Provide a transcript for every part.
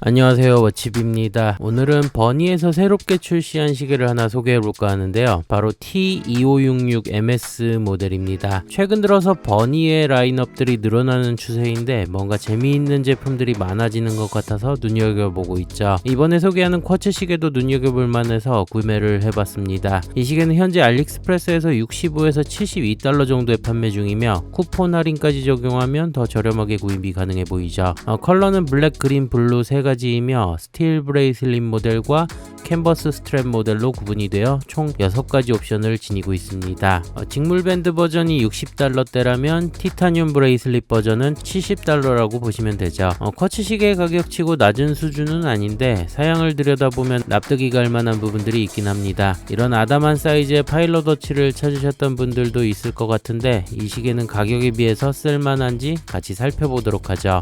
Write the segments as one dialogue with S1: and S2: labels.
S1: 안녕하세요, 워칩입니다. 오늘은 버니에서 새롭게 출시한 시계를 하나 소개해볼까 하는데요. 바로 T2566MS 모델입니다. 최근 들어서 버니의 라인업들이 늘어나는 추세인데 뭔가 재미있는 제품들이 많아지는 것 같아서 눈여겨보고 있죠. 이번에 소개하는 쿼츠 시계도 눈여겨볼만 해서 구매를 해봤습니다. 이 시계는 현재 알리익스프레스에서 65에서 72달러 정도에 판매 중이며 쿠폰 할인까지 적용하면 더 저렴하게 구입이 가능해 보이죠. 컬러는 블랙, 그린, 블루 세 가지이며 스틸 브레이슬릿 모델과 캔버스 스트랩 모델로 구분이 되어 총 6가지 옵션을 지니고 있습니다. 직물 밴드 버전이 60달러대라면 티타늄 브레이슬릿 버전은 70달러라고 보시면 되죠. 쿼츠 시계 가격치고 낮은 수준은 아닌데 사양을 들여다보면 납득이 갈 만한 부분들이 있긴 합니다. 이런 아담한 사이즈의 파일럿 워치를 찾으셨던 분들도 있을 것 같은데 이 시계는 가격에 비해서 쓸만한지 같이 살펴보도록 하죠.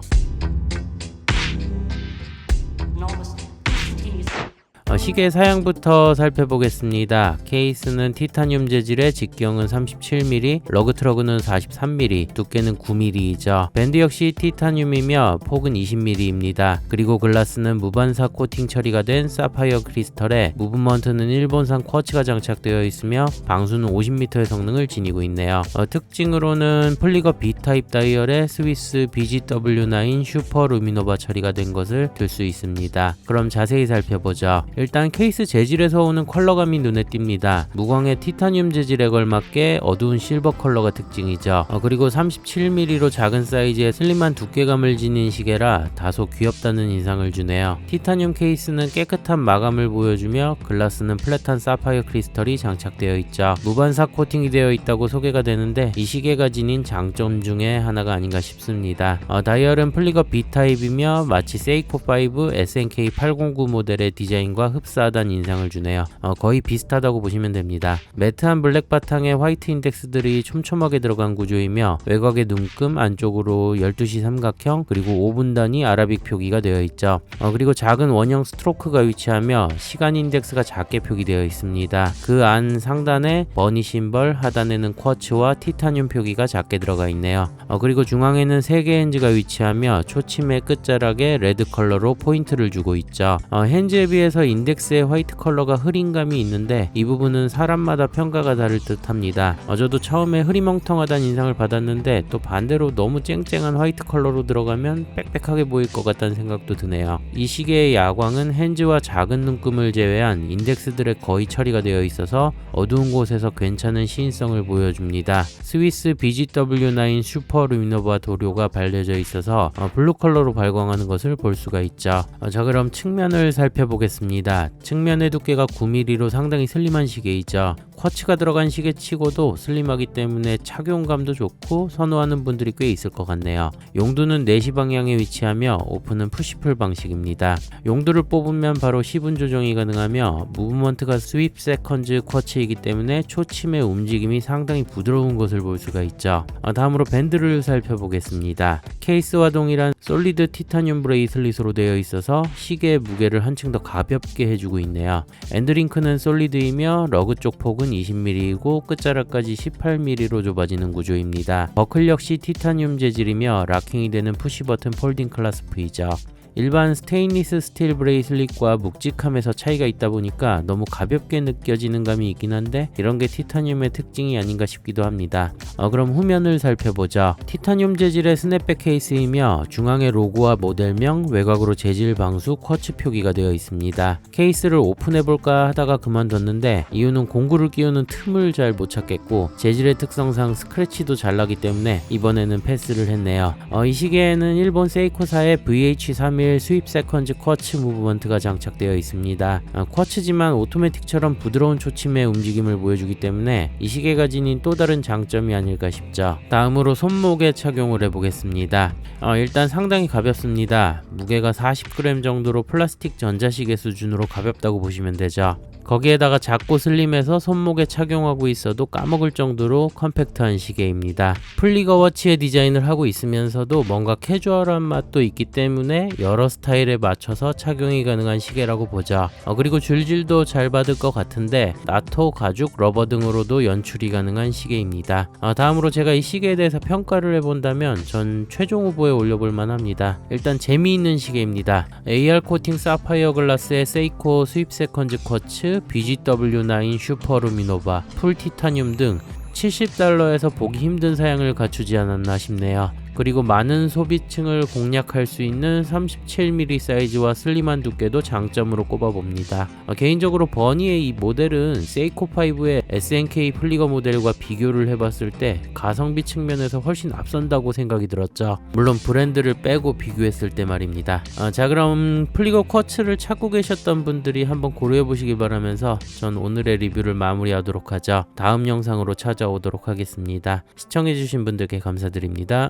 S1: 시계 사양부터 살펴보겠습니다. 케이스는 티타늄 재질의 직경은 37mm, 러그 트러그는 43mm, 두께는 9mm이죠. 밴드 역시 티타늄이며 폭은 20mm입니다. 그리고 글라스는 무반사 코팅 처리가 된 사파이어 크리스털에 무브먼트는 일본산 쿼츠가 장착되어 있으며 방수는 50m의 성능을 지니고 있네요. 특징으로는 플리거 B타입 다이얼에 스위스 BGW9 슈퍼 루미노바 처리가 된 것을 들 수 있습니다. 그럼 자세히 살펴보죠. 일단 케이스 재질에서 오는 컬러감이 눈에 띕니다. 무광의 티타늄 재질에 걸맞게 어두운 실버 컬러가 특징이죠. 그리고 37mm로 작은 사이즈의 슬림한 두께감을 지닌 시계라 다소 귀엽다는 인상을 주네요. 티타늄 케이스는 깨끗한 마감을 보여주며 글라스는 플랫한 사파이어 크리스털이 장착되어 있죠. 무반사 코팅이 되어 있다고 소개가 되는데 이 시계가 지닌 장점 중에 하나가 아닌가 싶습니다. 다이얼은 플리거 B타입이며 마치 세이코5 SNK809 모델의 디자인과 흡사하다는 인상을 주네요. 거의 비슷하다고 보시면 됩니다. 매트한 블랙 바탕에 화이트 인덱스들이 촘촘하게 들어간 구조이며 외곽의 눈금 안쪽으로 12시 삼각형 그리고 5분 단위 아라빅 표기가 되어 있죠. 그리고 작은 원형 스트로크가 위치하며 시간 인덱스가 작게 표기되어 있습니다. 그 안 상단에 버니 심벌, 하단에는 쿼츠와 티타늄 표기가 작게 들어가 있네요. 그리고 중앙에는 3개의 핸즈가 위치하며 초침의 끝자락에 레드 컬러로 포인트를 주고 있죠. 핸즈에 비해서 인덱스의 화이트 컬러가 흐린 감이 있는데 이 부분은 사람마다 평가가 다를 듯 합니다. 저도 처음에 흐리멍텅하다는 인상을 받았는데 또 반대로 너무 쨍쨍한 화이트 컬러로 들어가면 빽빽하게 보일 것 같다는 생각도 드네요. 이 시계의 야광은 핸즈와 작은 눈금을 제외한 인덱스들에 거의 처리가 되어 있어서 어두운 곳에서 괜찮은 시인성을 보여줍니다. 스위스 BGW9 슈퍼 루미노바 도료가 발려져 있어서 블루 컬러로 발광하는 것을 볼 수가 있죠. 자, 그럼 측면을 살펴보겠습니다. 측면의 두께가 9mm로 상당히 슬림한 시계이죠. 쿼츠가 들어간 시계치고도 슬림하기 때문에 착용감도 좋고 선호하는 분들이 꽤 있을 것 같네요. 용두는 4시 방향에 위치하며 오픈은 푸시풀 방식입니다. 용두를 뽑으면 바로 시분 조정이 가능하며 무브먼트가 스윕 세컨즈 쿼츠이기 때문에 초침의 움직임이 상당히 부드러운 것을 볼 수가 있죠. 다음으로 밴드를 살펴보겠습니다. 케이스와 동일한 솔리드 티타늄 브레이슬릿으로 되어 있어서 시계의 무게를 한층 더 가볍게 해주고 있네요. 엔드링크는 솔리드이며 러그 쪽 폭은 20mm이고 끝자락까지 18mm로 좁아지는 구조입니다. 버클 역시 티타늄 재질이며 락킹이 되는 푸시버튼 폴딩 클래스프이죠. 일반 스테인리스 스틸 브레이슬릿과 묵직함에서 차이가 있다 보니까 너무 가볍게 느껴지는 감이 있긴 한데 이런 게 티타늄의 특징이 아닌가 싶기도 합니다. 그럼 후면을 살펴보죠. 티타늄 재질의 스냅백 케이스이며 중앙에 로고와 모델명, 외곽으로 재질 방수, 쿼츠 표기가 되어 있습니다. 케이스를 오픈해볼까 하다가 그만뒀는데 이유는 공구를 끼우는 틈을 잘 못 찾겠고 재질의 특성상 스크래치도 잘 나기 때문에 이번에는 패스를 했네요. 이 시계에는 일본 세이코사의 VH31 스윕 세컨즈 쿼츠 무브먼트가 장착되어 있습니다. 쿼츠지만 오토매틱처럼 부드러운 초침의 움직임을 보여주기 때문에 이 시계가 지닌 또 다른 장점이 아닐까 싶죠. 다음으로 손목에 착용을 해보겠습니다. 일단 상당히 가볍습니다. 무게가 40g 정도로 플라스틱 전자시계 수준으로 가볍다고 보시면 되죠. 거기에다가 작고 슬림해서 손목에 착용하고 있어도 까먹을 정도로 컴팩트한 시계입니다. 플리거 워치의 디자인을 하고 있으면서도 뭔가 캐주얼한 맛도 있기 때문에 여러 스타일에 맞춰서 착용이 가능한 시계라고 보죠. 그리고 줄질도 잘 받을 것 같은데 나토, 가죽, 러버 등으로도 연출이 가능한 시계입니다. 다음으로 제가 이 시계에 대해서 평가를 해본다면 전 최종 후보에 올려볼 만합니다. 일단 재미있는 시계입니다. AR 코팅 사파이어 글라스에 세이코 스윕 세컨즈 쿼츠, BGW9 슈퍼 루미노바, 풀 티타늄 등 $70에서 보기 힘든 사양을 갖추지 않았나 싶네요. 그리고 많은 소비층을 공략할 수 있는 37mm 사이즈와 슬림한 두께도 장점으로 꼽아봅니다. 개인적으로 버니의 이 모델은 세이코5의 SNK 플리거 모델과 비교를 해봤을 때 가성비 측면에서 훨씬 앞선다고 생각이 들었죠. 물론 브랜드를 빼고 비교했을 때 말입니다. 자, 그럼 플리거 쿼츠를 찾고 계셨던 분들이 한번 고려해보시기 바라면서 전 오늘의 리뷰를 마무리하도록 하죠. 다음 영상으로 찾아오도록 하겠습니다. 시청해주신 분들께 감사드립니다.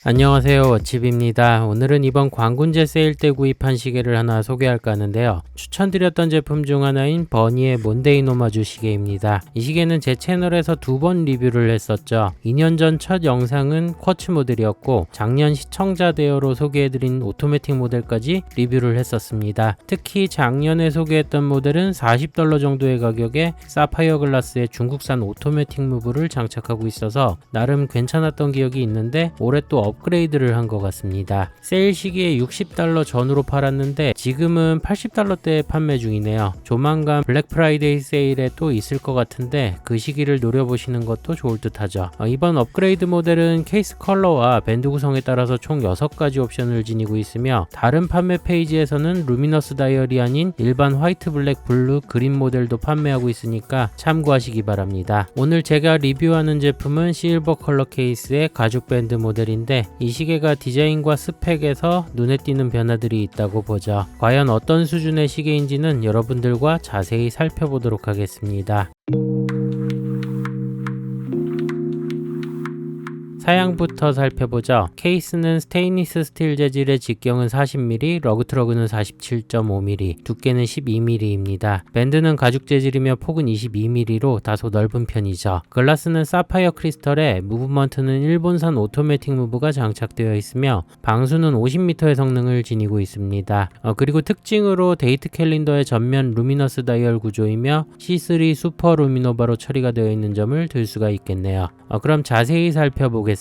S1: 안녕하세요, 워칩입니다. 오늘은 이번 광군제 세일 때 구입한 시계를 하나 소개할까 하는데요. 추천드렸던 제품 중 하나인 버니의 몬데이 노마주 시계입니다. 이 시계는 제 채널에서 2번 리뷰를 했었죠. 2년 전 첫 영상은 쿼츠 모델이었고 작년 시청자 대여로 소개해드린 오토매틱 모델까지 리뷰를 했었습니다. 특히 작년에 소개했던 모델은 $40 정도의 가격에 사파이어 글라스에 중국산 오토매틱 무브를 장착하고 있어서 나름 괜찮았던 기억이 있는데 올해 또 업그레이드를 한 것 같습니다. 세일 시기에 $60 전후로 팔았는데 지금은 $80대에 판매 중이네요. 조만간 블랙 프라이데이 세일에 또 있을 것 같은데 그 시기를 노려보시는 것도 좋을 듯 하죠. 이번 업그레이드 모델은 케이스 컬러와 밴드 구성에 따라서 총 6가지 옵션을 지니고 있으며 다른 판매 페이지에서는 루미너스 다이얼이 아닌 일반 화이트, 블랙, 블루, 그린 모델도 판매하고 있으니까 참고하시기 바랍니다. 오늘 제가 리뷰하는 제품은 실버 컬러 케이스의 가죽 밴드 모델인데 이 시계가 디자인과 스펙에서 눈에 띄는 변화들이 있다고 보죠. 과연 어떤 수준의 시계인지는 여러분들과 자세히 살펴보도록 하겠습니다. 사양부터 살펴보죠. 케이스는 스테인리스 스틸 재질의 직경은 40mm, 러그트러그는 47.5mm, 두께는 12mm입니다. 밴드는 가죽 재질이며 폭은 22mm로 다소 넓은 편이죠. 글라스는 사파이어 크리스털에 무브먼트는 일본산 오토매틱 무브가 장착되어 있으며 방수는 50m의 성능을 지니고 있습니다. 그리고 특징으로 데이트 캘린더의 전면 루미너스 다이얼 구조이며 C3 슈퍼 루미노바로 처리가 되어 있는 점을 들 수가 있겠네요. 그럼 자세히 살펴보겠습니다.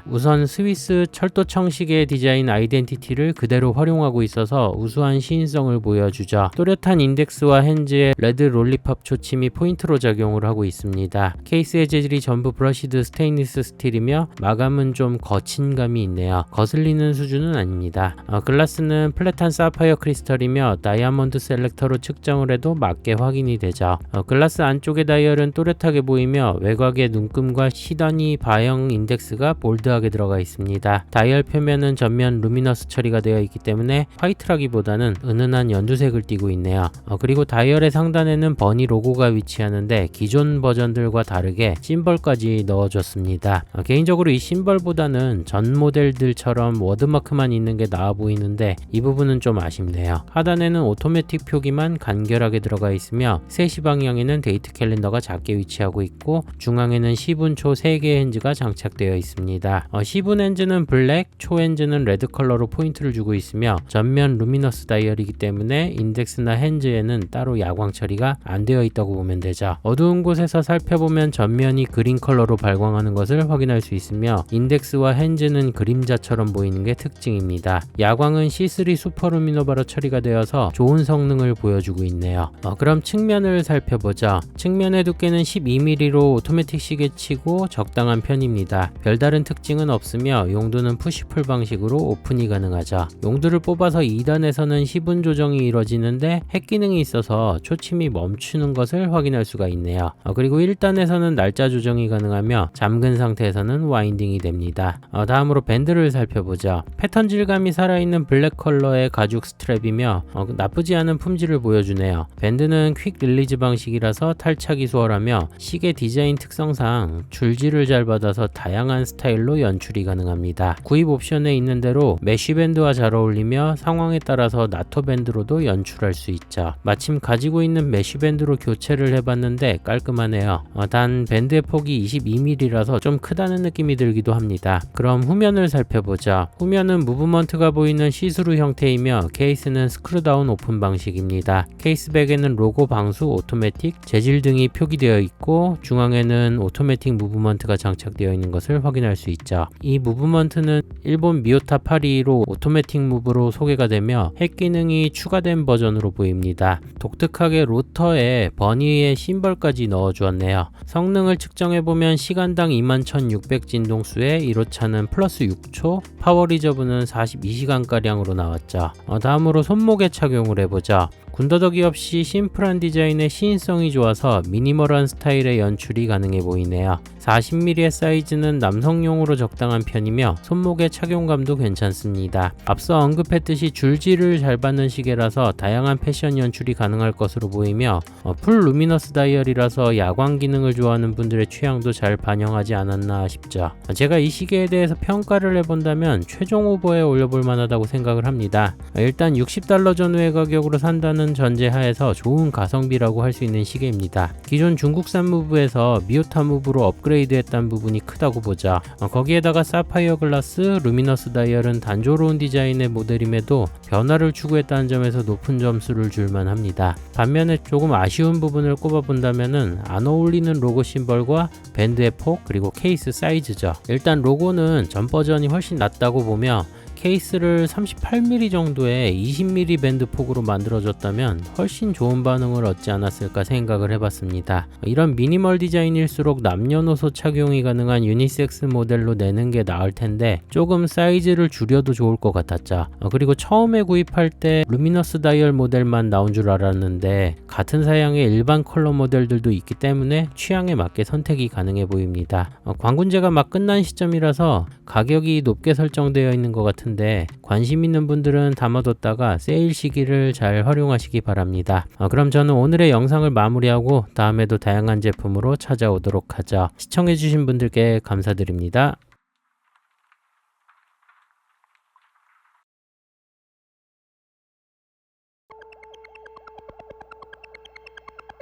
S1: 우선 스위스 철도청 시계의 디자인 아이덴티티를 그대로 활용하고 있어서 우수한 시인성을 보여주죠. 또렷한 인덱스와 핸즈에 레드 롤리팝 초침이 포인트로 작용을 하고 있습니다. 케이스의 재질이 전부 브러시드 스테인리스 스틸이며 마감은 좀 거친 감이 있네요. 거슬리는 수준은 아닙니다. 글라스는 플랫한 사파이어 크리스털이며 다이아몬드 셀렉터로 측정을 해도 맞게 확인이 되죠. 글라스 안쪽의 다이얼은 또렷하게 보이며 외곽의 눈금과 시더니 바형 인덱스가 볼드하게 들어가 있습니다. 다이얼 표면은 전면 루미너스 처리가 되어 있기 때문에 화이트라기보다는 은은한 연두색을 띠고 있네요. 그리고 다이얼의 상단에는 버니 로고가 위치하는데 기존 버전들과 다르게 심벌까지 넣어줬습니다. 개인적으로 이 심벌보다는 전 모델들처럼 워드마크만 있는 게 나아 보이는데 이 부분은 좀 아쉽네요. 하단에는 오토매틱 표기만 간결하게 들어가 있으며 3시 방향에는 데이트 캘린더가 작게 위치하고 있고 중앙에는 시분초 3개의 핸즈가 장착되어 있습니다. 시분 핸즈는 블랙, 초 핸즈는 레드 컬러로 포인트를 주고 있으며 전면 루미너스 다이얼이기 때문에 인덱스나 핸즈에는 따로 야광 처리가 안 되어 있다고 보면 되죠. 어두운 곳에서 살펴보면 전면이 그린 컬러로 발광하는 것을 확인할 수 있으며 인덱스와 핸즈는 그림자처럼 보이는 게 특징입니다. 야광은 C3 슈퍼 루미노바로 처리가 되어서 좋은 성능을 보여주고 있네요. 그럼 측면을 살펴보죠. 측면의 두께는 12mm로 오토매틱 시계치고 적당한 편입니다. 별다른 특징은 없으며 용도는 푸시풀 방식으로 오픈이 가능하죠. 용도를 뽑아서 2단에서는 시분 조정이 이루어지는데 핵 기능이 있어서 초침이 멈추는 것을 확인할 수가 있네요. 그리고 1단에서는 날짜 조정이 가능하며 잠근 상태에서는 와인딩이 됩니다. 다음으로 밴드를 살펴보죠. 패턴 질감이 살아있는 블랙 컬러의 가죽 스트랩이며 나쁘지 않은 품질을 보여주네요. 밴드는 퀵 릴리즈 방식이라서 탈착이 수월하며 시계 디자인 특성상 줄질을 잘 받아서 다양한 스타일로 연출이 가능합니다. 구입 옵션에 있는 대로 메쉬 밴드와 잘 어울리며 상황에 따라서 나토 밴드로도 연출할 수 있죠. 마침 가지고 있는 메쉬 밴드로 교체를 해봤는데 깔끔하네요. 단 밴드의 폭이 22mm라서 좀 크다는 느낌이 들기도 합니다. 그럼 후면을 살펴보죠. 후면은 무브먼트가 보이는 시스루 형태이며 케이스는 스크루다운 오픈 방식입니다. 케이스백에는 로고 방수, 오토매틱, 재질 등이 표기되어 있고 중앙에는 오토매틱 무브먼트가 장착되어 있는 것을 확인할 수 있죠. 이 무브먼트는 일본 미오타 82로 오토매틱 무브로 소개가 되며 핵 기능이 추가된 버전으로 보입니다. 독특하게 로터에 버니의 심벌까지 넣어주었네요. 성능을 측정해보면 시간당 21,600 진동수에 1호차는 플러스 6초, 파워 리저브는 42시간가량으로 나왔죠. 다음으로 손목에 착용을 해보죠. 군더더기 없이 심플한 디자인의 시인성이 좋아서 미니멀한 스타일의 연출이 가능해 보이네요. 40mm의 사이즈는 남성용으로 적당한 편이며 손목의 착용감도 괜찮습니다. 앞서 언급했듯이 줄질을 잘 받는 시계라서 다양한 패션 연출이 가능할 것으로 보이며 풀 루미너스 다이얼이라서 야광 기능을 좋아하는 분들의 취향도 잘 반영하지 않았나 싶죠. 제가 이 시계에 대해서 평가를 해본다면 최종 후보에 올려볼 만하다고 생각을 합니다. 일단 $60 전후의 가격으로 산다는 전제하에서 좋은 가성비라고 할 수 있는 시계입니다. 기존 중국산 무브에서 미오타 무브로 업그레이드했다는 부분이 크다고 보죠. 거기에다가 사파이어 글라스, 루미너스 다이얼은 단조로운 디자인의 모델임에도 변화를 추구했다는 점에서 높은 점수를 줄만 합니다. 반면에 조금 아쉬운 부분을 꼽아본다면은 안 어울리는 로고 심벌과 밴드의 폭 그리고 케이스 사이즈죠. 일단 로고는 전 버전이 훨씬 낫다고 보며 케이스를 38mm 정도의 20mm 밴드 폭으로 만들어줬다면 훨씬 좋은 반응을 얻지 않았을까 생각을 해봤습니다. 이런 미니멀 디자인일수록 남녀노소 착용이 가능한 유니섹스 모델로 내는 게 나을 텐데 조금 사이즈를 줄여도 좋을 것 같았죠. 그리고 처음에 구입할 때 루미너스 다이얼 모델만 나온 줄 알았는데 같은 사양의 일반 컬러 모델들도 있기 때문에 취향에 맞게 선택이 가능해 보입니다. 광군제가 막 끝난 시점이라서 가격이 높게 설정되어 있는 것 같은데 관심 있는 분들은 담아뒀다가 세일 시기를 잘 활용하시기 바랍니다. 그럼 저는 오늘의 영상을 마무리하고 다음에도 다양한 제품으로 찾아오도록 하죠. 시청해주신 분들께 감사드립니다.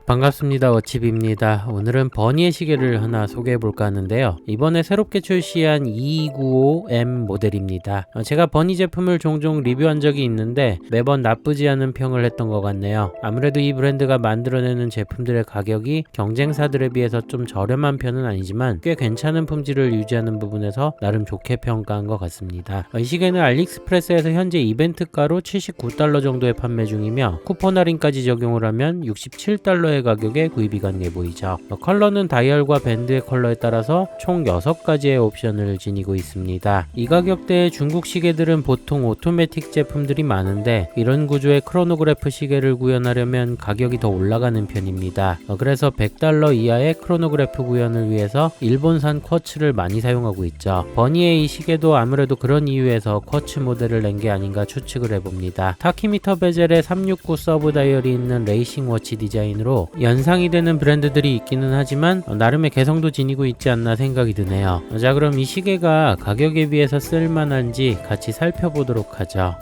S1: 반갑습니다. 워칩입니다. 오늘은 버니의 시계를 하나 소개해볼까 하는데요. 이번에 새롭게 출시한 2295M 모델입니다. 제가 버니 제품을 종종 리뷰한 적이 있는데 매번 나쁘지 않은 평을 했던 것 같네요. 아무래도 이 브랜드가 만들어내는 제품들의 가격이 경쟁사들에 비해서 좀 저렴한 편은 아니지만 꽤 괜찮은 품질을 유지하는 부분에서 나름 좋게 평가한 것 같습니다. 이 시계는 알리익스프레스에서 현재 이벤트가로 $79 정도에 판매 중이며 쿠폰 할인까지 적용을 하면 $67의 가격에 구입이 가능해 보이죠. 컬러는 다이얼과 밴드의 컬러에 따라서 총 6가지의 옵션을 지니고 있습니다. 이 가격대의 중국 시계들은 보통 오토매틱 제품들이 많은데 이런 구조의 크로노그래프 시계를 구현하려면 가격이 더 올라가는 편입니다. 그래서 $100 이하의 크로노그래프 구현을 위해서 일본산 쿼츠를 많이 사용하고 있죠. 버니의 이 시계도 아무래도 그런 이유에서 쿼츠 모델을 낸 게 아닌가 추측을 해봅니다. 타키미터 베젤에 369 서브 다이얼이 있는 레이싱 워치 디자인으로 연상이 되는 브랜드들이 있기는 하지만 나름의 개성도 지니고 있지 않나 생각이 드네요. 자, 그럼 이 시계가 가격에 비해서 쓸만한지 같이 살펴보도록 하죠.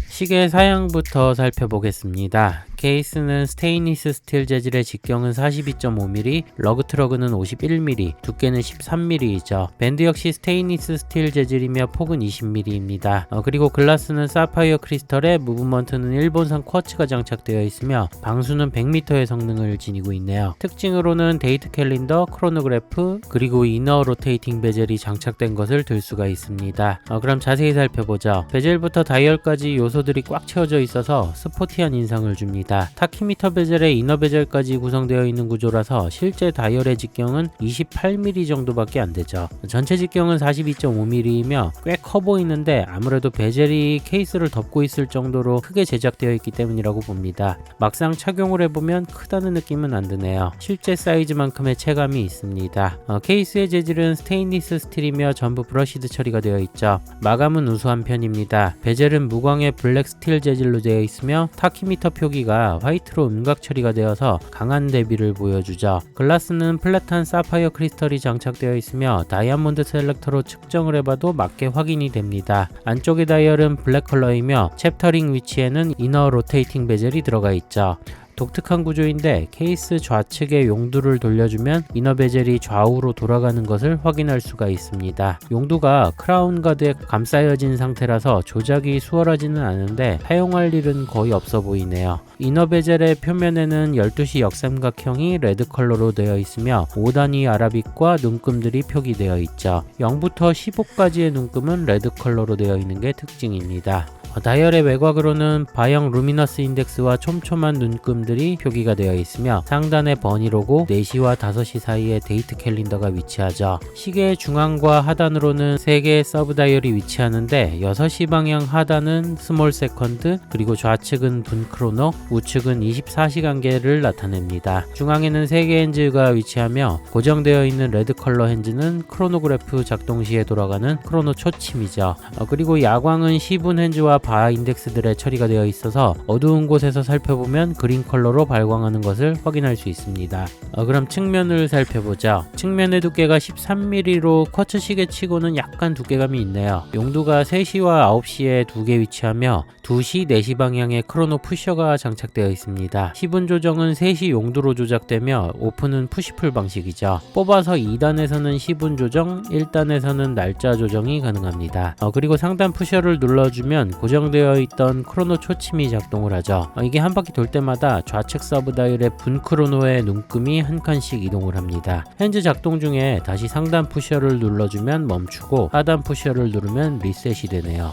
S1: 시계 사양부터 살펴보겠습니다. 케이스는 스테인리스 스틸 재질의 직경은 42.5mm, 러그 트러그는 51mm, 두께는 13mm이죠. 밴드 역시 스테인리스 스틸 재질이며 폭은 20mm입니다. 그리고 글라스는 사파이어 크리스털에 무브먼트는 일본산 쿼츠가 장착되어 있으며 방수는 100m의 성능을 지니고 있네요. 특징으로는 데이트 캘린더, 크로노그래프, 그리고 이너 로테이팅 베젤이 장착된 것을 들 수가 있습니다. 그럼 자세히 살펴보죠. 베젤부터 다이얼까지 요소들이 꽉 채워져 있어서 스포티한 인상을 줍니다. 있습니다. 타키미터 베젤에 이너 베젤까지 구성되어 있는 구조라서 실제 다이얼의 직경은 28mm 정도밖에 안 되죠. 전체 직경은 42.5mm이며 꽤 커 보이는데 아무래도 베젤이 케이스를 덮고 있을 정도로 크게 제작되어 있기 때문이라고 봅니다. 막상 착용을 해보면 크다는 느낌은 안 드네요. 실제 사이즈만큼의 체감이 있습니다. 케이스의 재질은 스테인리스 스틸이며 전부 브러시드 처리가 되어 있죠. 마감은 우수한 편입니다. 베젤은 무광의 블랙 스틸 재질로 되어 있으며 타키미터 표기가 화이트로 음각 처리가 되어서 강한 대비를 보여주죠. 글라스는 플랫한 사파이어 크리스털이 장착되어 있으며 다이아몬드 셀렉터로 측정을 해봐도 맞게 확인이 됩니다. 안쪽의 다이얼은 블랙 컬러이며 챕터링 위치에는 이너 로테이팅 베젤이 들어가 있죠. 독특한 구조인데 케이스 좌측에 용두를 돌려주면 이너 베젤이 좌우로 돌아가는 것을 확인할 수가 있습니다. 용두가 크라운 가드에 감싸여진 상태라서 조작이 수월하지는 않은데 사용할 일은 거의 없어 보이네요. 이너 베젤의 표면에는 12시 역삼각형이 레드 컬러로 되어 있으며 5단위 아라빅과 눈금들이 표기되어 있죠. 0부터 15까지의 눈금은 레드 컬러로 되어 있는 게 특징입니다. 다이얼의 외곽으로는 바형 루미너스 인덱스와 촘촘한 눈금들이 표기가 되어 있으며 상단에 버니 로고 4시와 5시 사이에 데이트 캘린더가 위치하죠. 시계의 중앙과 하단으로는 3개의 서브 다이얼이 위치하는데 6시 방향 하단은 스몰 세컨드, 그리고 좌측은 분 크로노, 우측은 24시간계를 나타냅니다. 중앙에는 3개의 핸즈가 위치하며 고정되어 있는 레드 컬러 핸즈는 크로노그래프 작동 시에 돌아가는 크로노 초침이죠. 그리고 야광은 시분 핸즈와 바 인덱스들의 처리가 되어 있어서 어두운 곳에서 살펴보면 그린 컬러로 발광하는 것을 확인할 수 있습니다. 그럼 측면을 살펴보죠. 측면의 두께가 13mm로 쿼츠 시계치고는 약간 두께감이 있네요. 용두가 3시와 9시에 2개 위치하며 2시, 4시 방향에 크로노 푸셔가 장착되어 있습니다. 시분 조정은 3시 용두로 조작되며 오픈은 푸시풀 방식이죠. 뽑아서 2단에서는 시분 조정, 1단에서는 날짜 조정이 가능합니다. 그리고 상단 푸셔를 눌러주면 고정되어 있던 크로노 초침이 작동을 하죠. 이게 한 바퀴 돌 때마다 좌측 서브 다이얼의 분 크로노의 눈금이 한 칸씩 이동을 합니다. 핸즈 작동 중에 다시 상단 푸셔를 눌러주면 멈추고 하단 푸셔를 누르면 리셋이 되네요.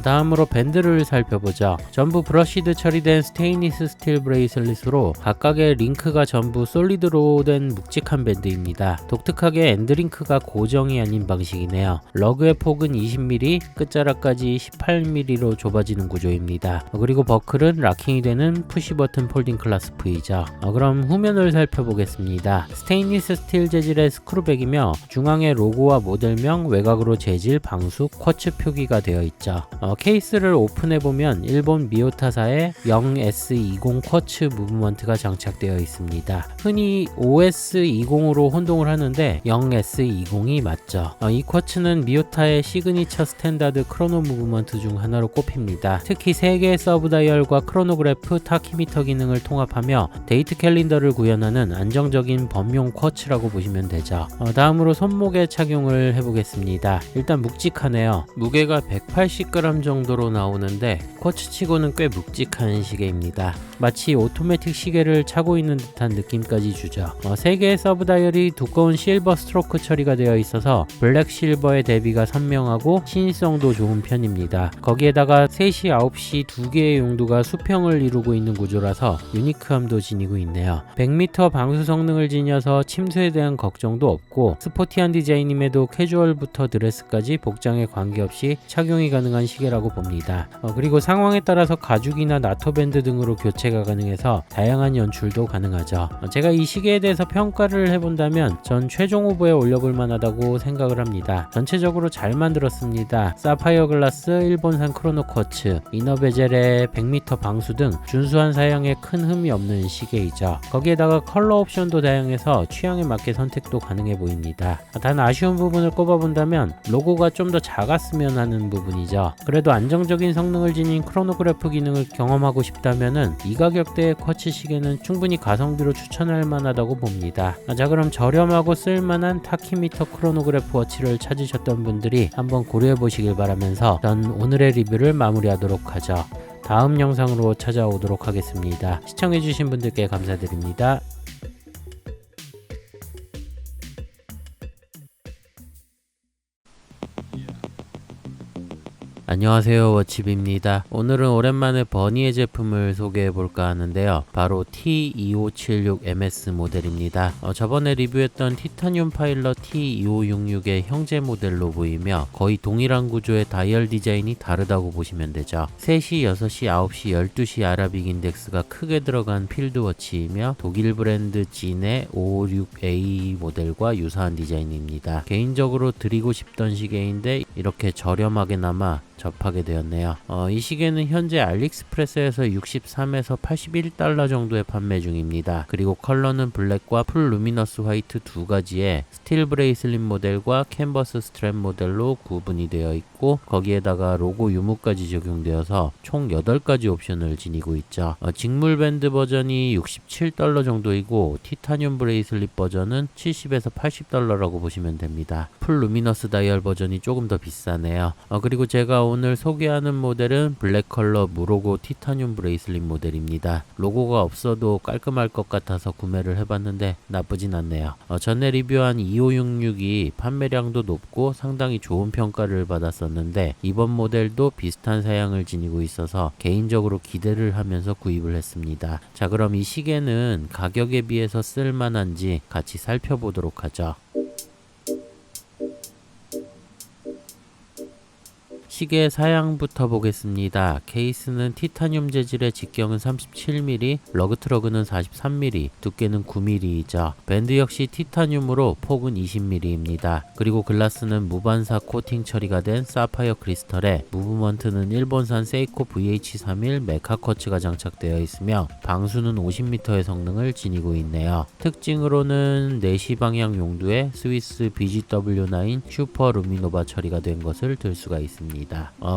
S1: 다음으로 밴드를 살펴보죠. 전부 브러시드 처리된 스테인리스 스틸 브레이슬릿으로 각각의 링크가 전부 솔리드로 된 묵직한 밴드입니다. 독특하게 엔드링크가 고정이 아닌 방식이네요. 러그의 폭은 20mm, 끝자락까지 18mm로 좁아지는 구조입니다. 그리고 버클은 락킹이 되는 푸시 버튼 폴딩 클라스프이죠. 그럼 후면을 살펴보겠습니다. 스테인리스 스틸 재질의 스크루백이며 중앙에 로고와 모델명, 외곽으로 재질, 방수, 쿼츠 표기가 되어 있죠. 케이스를 오픈해보면 일본 미오타사의 0S20 쿼츠 무브먼트가 장착되어 있습니다. 흔히 OS20으로 혼동을 하는데 0S20이 맞죠. 이 쿼츠는 미오타의 시그니처 스탠다드 크로노 무브먼트 중 하나로 꼽힙니다. 특히 3개의 서브 다이얼과 크로노그래프, 타키미터 기능을 통합하며 데이트 캘린더를 구현하는 안정적인 범용 쿼츠라고 보시면 되죠. 다음으로 손목에 착용을 해보겠습니다. 일단 묵직하네요. 무게가 180g 정도로 나오는데 쿼츠치고는 꽤 묵직한 시계입니다. 마치 오토매틱 시계를 차고 있는 듯한 느낌까지 주죠. 3개의 서브 다이얼이 두꺼운 실버 스트로크 처리가 되어 있어서 블랙 실버의 대비가 선명하고 신성도 좋은 편입니다. 거기에다가 3시, 9시 2개의 용두가 수평을 이루고 있는 구조라서 유니크함도 지니고 있네요. 100m 방수 성능을 지녀서 침수에 대한 걱정도 없고 스포티한 디자인임에도 캐주얼부터 드레스까지 복장에 관계없이 착용이 가능한 시계라고 봅니다. 그리고 상황에 따라서 가죽이나 나토밴드 등으로 교체가 가능해서 다양한 연출도 가능하죠. 제가 이 시계에 대해서 평가를 해본다면 전 최종 후보에 올려볼 만하다고 생각을 합니다. 전체적으로 잘 만들었습니다. 사파이어 글라스, 일본산 크로노 쿼츠, 이너 베젤의 100m 방수 등 준수한 사양에 큰 흠이 없는 시계이죠. 거기에다가 컬러 옵션도 다양해서 취향에 맞게 선택도 가능해 보입니다. 단 아쉬운 부분을 꼽아본다면 로고가 좀 더 작았으면 하는 부분이죠. 그래도 안정적인 성능을 지닌 크로노그래프 기능을 경험하고 싶다면은 이 가격대의 쿼츠 시계는 충분히 가성비로 추천할 만하다고 봅니다. 자, 그럼 저렴하고 쓸만한 타키미터 크로노그래프 워치를 찾으셨던 분들이 한번 고려해 보시길 바라면서 전 오늘의 리뷰를 마무리하도록 하죠. 다음 영상으로 찾아오도록 하겠습니다. 시청해주신 분들께 감사드립니다. 안녕하세요, 워칩입니다. 오늘은 오랜만에 버니의 제품을 소개해 볼까 하는데요. 바로 T2576MS 모델입니다. 저번에 리뷰했던 티타늄 파일럿 T2566의 형제 모델로 보이며 거의 동일한 구조의 다이얼 디자인이 다르다고 보시면 되죠. 3시, 6시, 9시, 12시 아라빅 인덱스가 크게 들어간 필드워치이며 독일 브랜드 진의 556A 모델과 유사한 디자인입니다. 개인적으로 드리고 싶던 시계인데 이렇게 저렴하게나마 접하게 되었네요. 이 시계는 현재 알리익스프레스에서 63에서 81달러 정도에 판매 중입니다. 그리고 컬러는 블랙과 풀 루미너스 화이트 두 가지의 스틸 브레이슬릿 모델과 캔버스 스트랩 모델로 구분이 되어 있고 거기에다가 로고 유무까지 적용되어서 총 8가지 옵션을 지니고 있죠. 직물 밴드 버전이 67달러 정도이고 티타늄 브레이슬릿 버전은 70에서 80달러라고 보시면 됩니다. 풀 루미너스 다이얼 버전이 조금 더 비싸네요. 그리고 제가 오늘 소개하는 모델은 블랙 컬러 무로고 티타늄 브레이슬릿 모델입니다. 로고가 없어도 깔끔할 것 같아서 구매를 해봤는데 나쁘진 않네요. 전에 리뷰한 2566이 판매량도 높고 상당히 좋은 평가를 받았었는데 이번 모델도 비슷한 사양을 지니고 있어서 개인적으로 기대를 하면서 구입을 했습니다. 자, 그럼 이 시계는 가격에 비해서 쓸만한지 같이 살펴보도록 하죠. 시계 사양부터 보겠습니다. 케이스는 티타늄 재질의 직경은 37mm, 러그트러그는 43mm, 두께는 9mm이죠. 밴드 역시 티타늄으로 폭은 20mm입니다. 그리고 글라스는 무반사 코팅 처리가 된 사파이어 크리스털에 무브먼트는 일본산 세이코 VH31 메카쿼츠가 장착되어 있으며 방수는 50m의 성능을 지니고 있네요. 특징으로는 4시 방향 용두에 스위스 BGW9 슈퍼 루미노바 처리가 된 것을 들 수가 있습니다.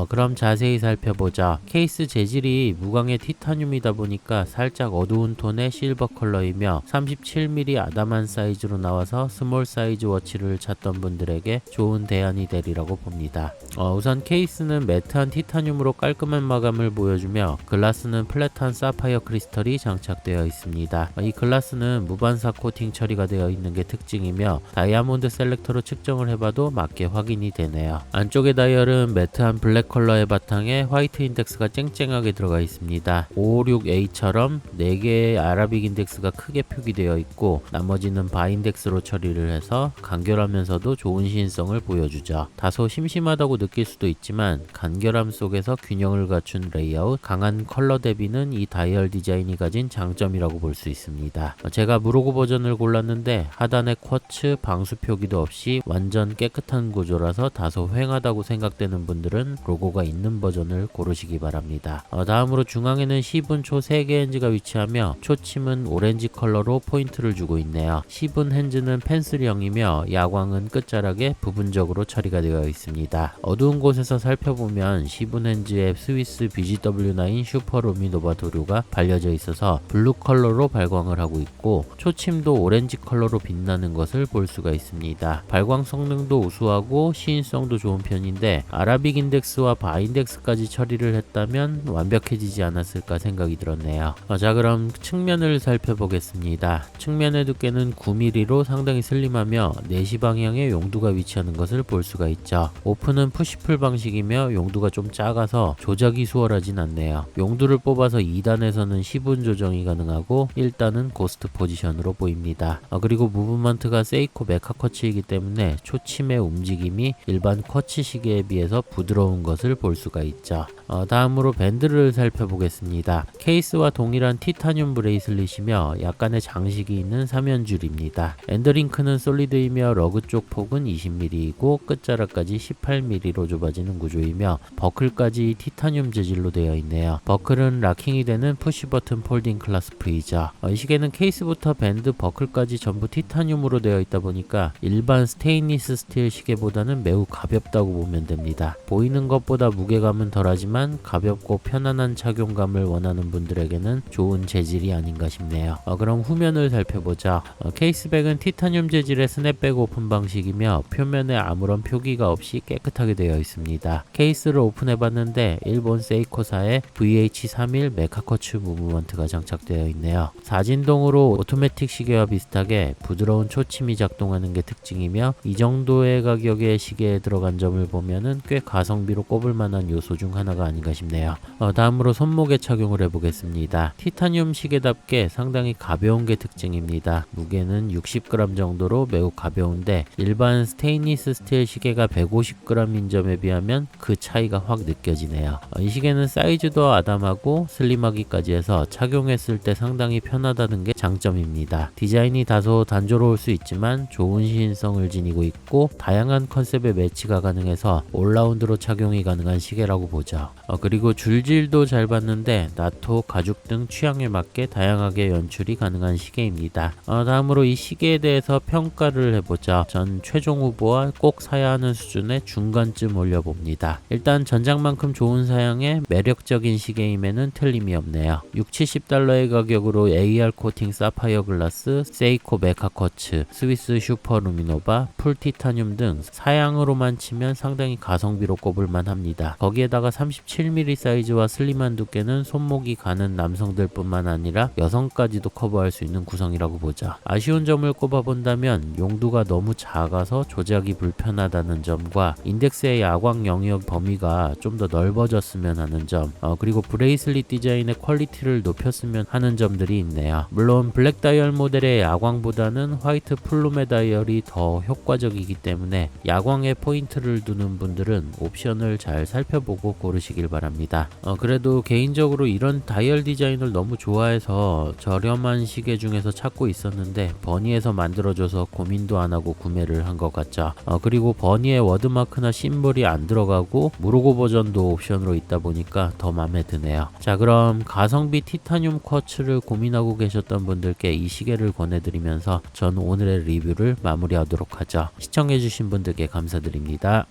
S1: 그럼 자세히 살펴보자. 케이스 재질이 무광의 티타늄이다 보니까 살짝 어두운 톤의 실버 컬러이며 37mm 아담한 사이즈로 나와서 스몰 사이즈 워치를 찾던 분들에게 좋은 대안이 되리라고 봅니다. 우선 케이스는 매트한 티타늄으로 깔끔한 마감을 보여주며 글라스는 플랫한 사파이어 크리스털이 장착되어 있습니다. 이 글라스는 무반사 코팅 처리가 되어 있는 게 특징이며 다이아몬드 셀렉터로 측정을 해봐도 맞게 확인이 되네요. 안쪽의 다이얼은 매트한 블랙 컬러의 바탕에 화이트 인덱스가 쨍쨍하게 들어가 있습니다. 556A처럼 4개의 아라빅 인덱스가 크게 표기되어 있고 나머지는 바 인덱스로 처리를 해서 간결하면서도 좋은 시인성을 보여주죠. 다소 심심하다고 느낄 수도 있지만 간결함 속에서 균형을 갖춘 레이아웃, 강한 컬러 대비는 이 다이얼 디자인이 가진 장점이라고 볼 수 있습니다. 제가 무로고 버전을 골랐는데 하단에 쿼츠, 방수 표기도 없이 완전 깨끗한 구조라서 다소 휑하다고 생각되는 분들은 로고가 있는 버전을 고르시기 바랍니다. 다음으로 중앙에는 시분 초 3개 핸즈가 위치하며 초침은 오렌지 컬러로 포인트를 주고 있네요. 시분 핸즈는 펜슬형이며 야광은 끝자락에 부분적으로 처리가 되어 있습니다. 어두운 곳에서 살펴보면 시분 핸즈에 스위스 BGW9 슈퍼 루미노바 도료가 발려져 있어서 블루 컬러로 발광을 하고 있고 초침도 오렌지 컬러로 빛나는 것을 볼 수가 있습니다. 발광 성능도 우수하고 시인성도 좋은 편인데 아라빅 인덱스와 바 인덱스까지 처리를 했다면 완벽해지지 않았을까 생각이 들었네요. 자, 그럼 측면을 살펴보겠습니다. 측면의 두께는 9mm로 상당히 슬림하며 4시 방향에 용두가 위치하는 것을 볼 수가 있죠. 오픈은 푸시풀 방식이며 용두가 좀 작아서 조작이 수월하진 않네요. 용두를 뽑아서 2단에서는 시분 조정이 가능하고 1단은 고스트 포지션으로 보입니다. 그리고 무브먼트가 세이코 메카쿼츠이기 때문에 초침의 움직임이 일반 쿼츠 시계에 비해서 부드러운 것을 볼 수가 있죠. 다음으로 밴드를 살펴보겠습니다. 케이스와 동일한 티타늄 브레이슬릿이며 약간의 장식이 있는 3연줄입니다. 엔더링크는 솔리드이며 러그 쪽 폭은 20mm이고 끝자락까지 18mm로 좁아지는 구조이며 버클까지 티타늄 재질로 되어 있네요. 버클은 락킹이 되는 푸시 버튼 폴딩 클래스프이죠. 이 시계는 케이스부터 밴드, 버클까지 전부 티타늄으로 되어 있다 보니까 일반 스테인리스 스틸 시계보다는 매우 가볍다고 보면 됩니다. 보이는 것보다 무게감은 덜하지만 가볍고 편안한 착용감을 원하는 분들에게는 좋은 재질이 아닌가 싶네요. 그럼 후면을 살펴보자. 케이스백은 티타늄 재질의 스냅백 오픈 방식이며 표면에 아무런 표기가 없이 깨끗하게 되어 있습니다. 케이스를 오픈해봤는데 일본 세이코사의 VH31 메카쿼츠 무브먼트가 장착되어 있네요. 4진동으로 오토매틱 시계와 비슷하게 부드러운 초침이 작동하는 게 특징이며 이 정도의 가격의 시계에 들어간 점을 보면은 꽤 가성비로 꼽을 만한 요소 중 하나가 아닌가 싶네요. 다음으로 손목에 착용을 해보겠습니다. 티타늄 시계답게 상당히 가벼운 게 특징입니다. 무게는 60g 정도로 매우 가벼운데 일반 스테인리스 스틸 시계가 150g인 점에 비하면 그 차이가 확 느껴지네요. 이 시계는 사이즈도 아담하고 슬림하기까지 해서 착용했을 때 상당히 편하다는 게 장점입니다. 디자인이 다소 단조로울 수 있지만 좋은 시인성을 지니고 있고 다양한 컨셉의 매치가 가능해서 올라운드로 착용이 가능한 시계라고 보죠. 그리고 줄질도 잘 봤는데 나토, 가죽 등 취향에 맞게 다양하게 연출이 가능한 시계입니다. 다음으로 이 시계에 대해서 평가를 해보죠. 전 최종 후보와 꼭 사야 하는 수준의 중간쯤 올려봅니다. 일단 전장만큼 좋은 사양에 매력적인 시계임에는 틀림이 없네요. 60-70달러의 가격으로 AR 코팅 사파이어 글라스, 세이코 메카 쿼츠, 스위스 슈퍼 루미노바, 풀 티타늄 등 사양으로만 치면 상당히 가성비로 꼽을만 합니다. 거기에다가 37mm 사이즈와 슬림한 두께는 손목이 가는 남성들 뿐만 아니라 여성까지도 커버할 수 있는 구성이라고 보자. 아쉬운 점을 꼽아본다면 용두가 너무 작아서 조작이 불편하다는 점과 인덱스의 야광 영역 범위가 좀 더 넓어졌으면 하는 점, 그리고 브레이슬릿 디자인의 퀄리티를 높였으면 하는 점들이 있네요. 물론 블랙 다이얼 모델의 야광보다는 화이트 플룸의 다이얼이 더 효과적이기 때문에 야광에 포인트를 두는 분들은 옵션을 잘 살펴보고 고르시길 바랍니다. 그래도 개인적으로 이런 다이얼 디자인을 너무 좋아해서 저렴한 시계 중에서 찾고 있었는데 버니에서 만들어줘서 고민도 안 하고 구매를 한 것 같죠. 그리고 버니의 워드마크나 심볼이 안 들어가고 무로고 버전도 옵션으로 있다 보니까 더 마음에 드네요. 자, 그럼 가성비 티타늄 쿼츠를 고민하고 계셨던 분들께 이 시계를 권해드리면서 전 오늘의 리뷰를 마무리하도록 하죠. 시청해주신 분들께 감사드립니다.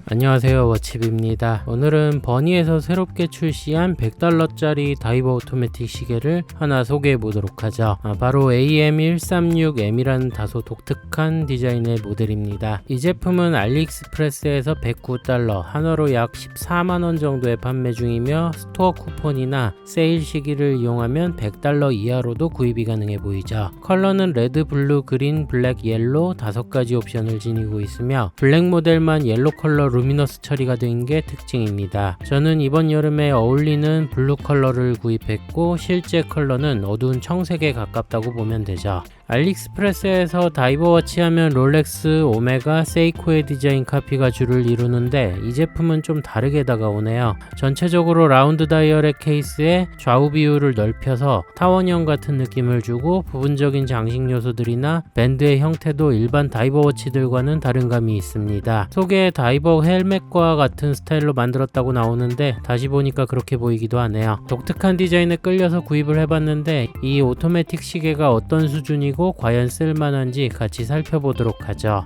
S1: 안녕하세요, 워칩입니다. 오늘은 버니에서 새롭게 출시한 $100짜리 다이버 오토매틱 시계를 하나 소개해 보도록 하죠. 바로 AM136M이라는 다소 독특한 디자인의 모델입니다. 이 제품은 알리익스프레스에서 $109, 한화로 약 14만원 정도에 판매 중이며 스토어 쿠폰이나 세일 시기를 이용하면 $100 이하로도 구입이 가능해 보이죠. 컬러는 레드, 블루, 그린, 블랙, 옐로 5가지 옵션을 지니고 있으며 블랙 모델만 옐로 컬러 루미너스 처리가 된 게 특징입니다. 저는 이번 여름에 어울리는 블루 컬러를 구입했고 실제 컬러는 어두운 청색에 가깝다고 보면 되죠. 알리익스프레스에서 다이버워치 하면 롤렉스, 오메가, 세이코의 디자인 카피가 주를 이루는데 이 제품은 좀 다르게 다가오네요. 전체적으로 라운드 다이얼의 케이스에 좌우 비율을 넓혀서 타원형 같은 느낌을 주고 부분적인 장식 요소들이나 밴드의 형태도 일반 다이버워치들과는 다른 감이 있습니다. 속에 다이버 헬멧과 같은 스타일로 만들었다고 나오는데 다시 보니까 그렇게 보이기도 하네요. 독특한 디자인에 끌려서 구입을 해봤는데 이 오토매틱 시계가 어떤 수준이고 과연 쓸만한지 같이 살펴보도록 하죠.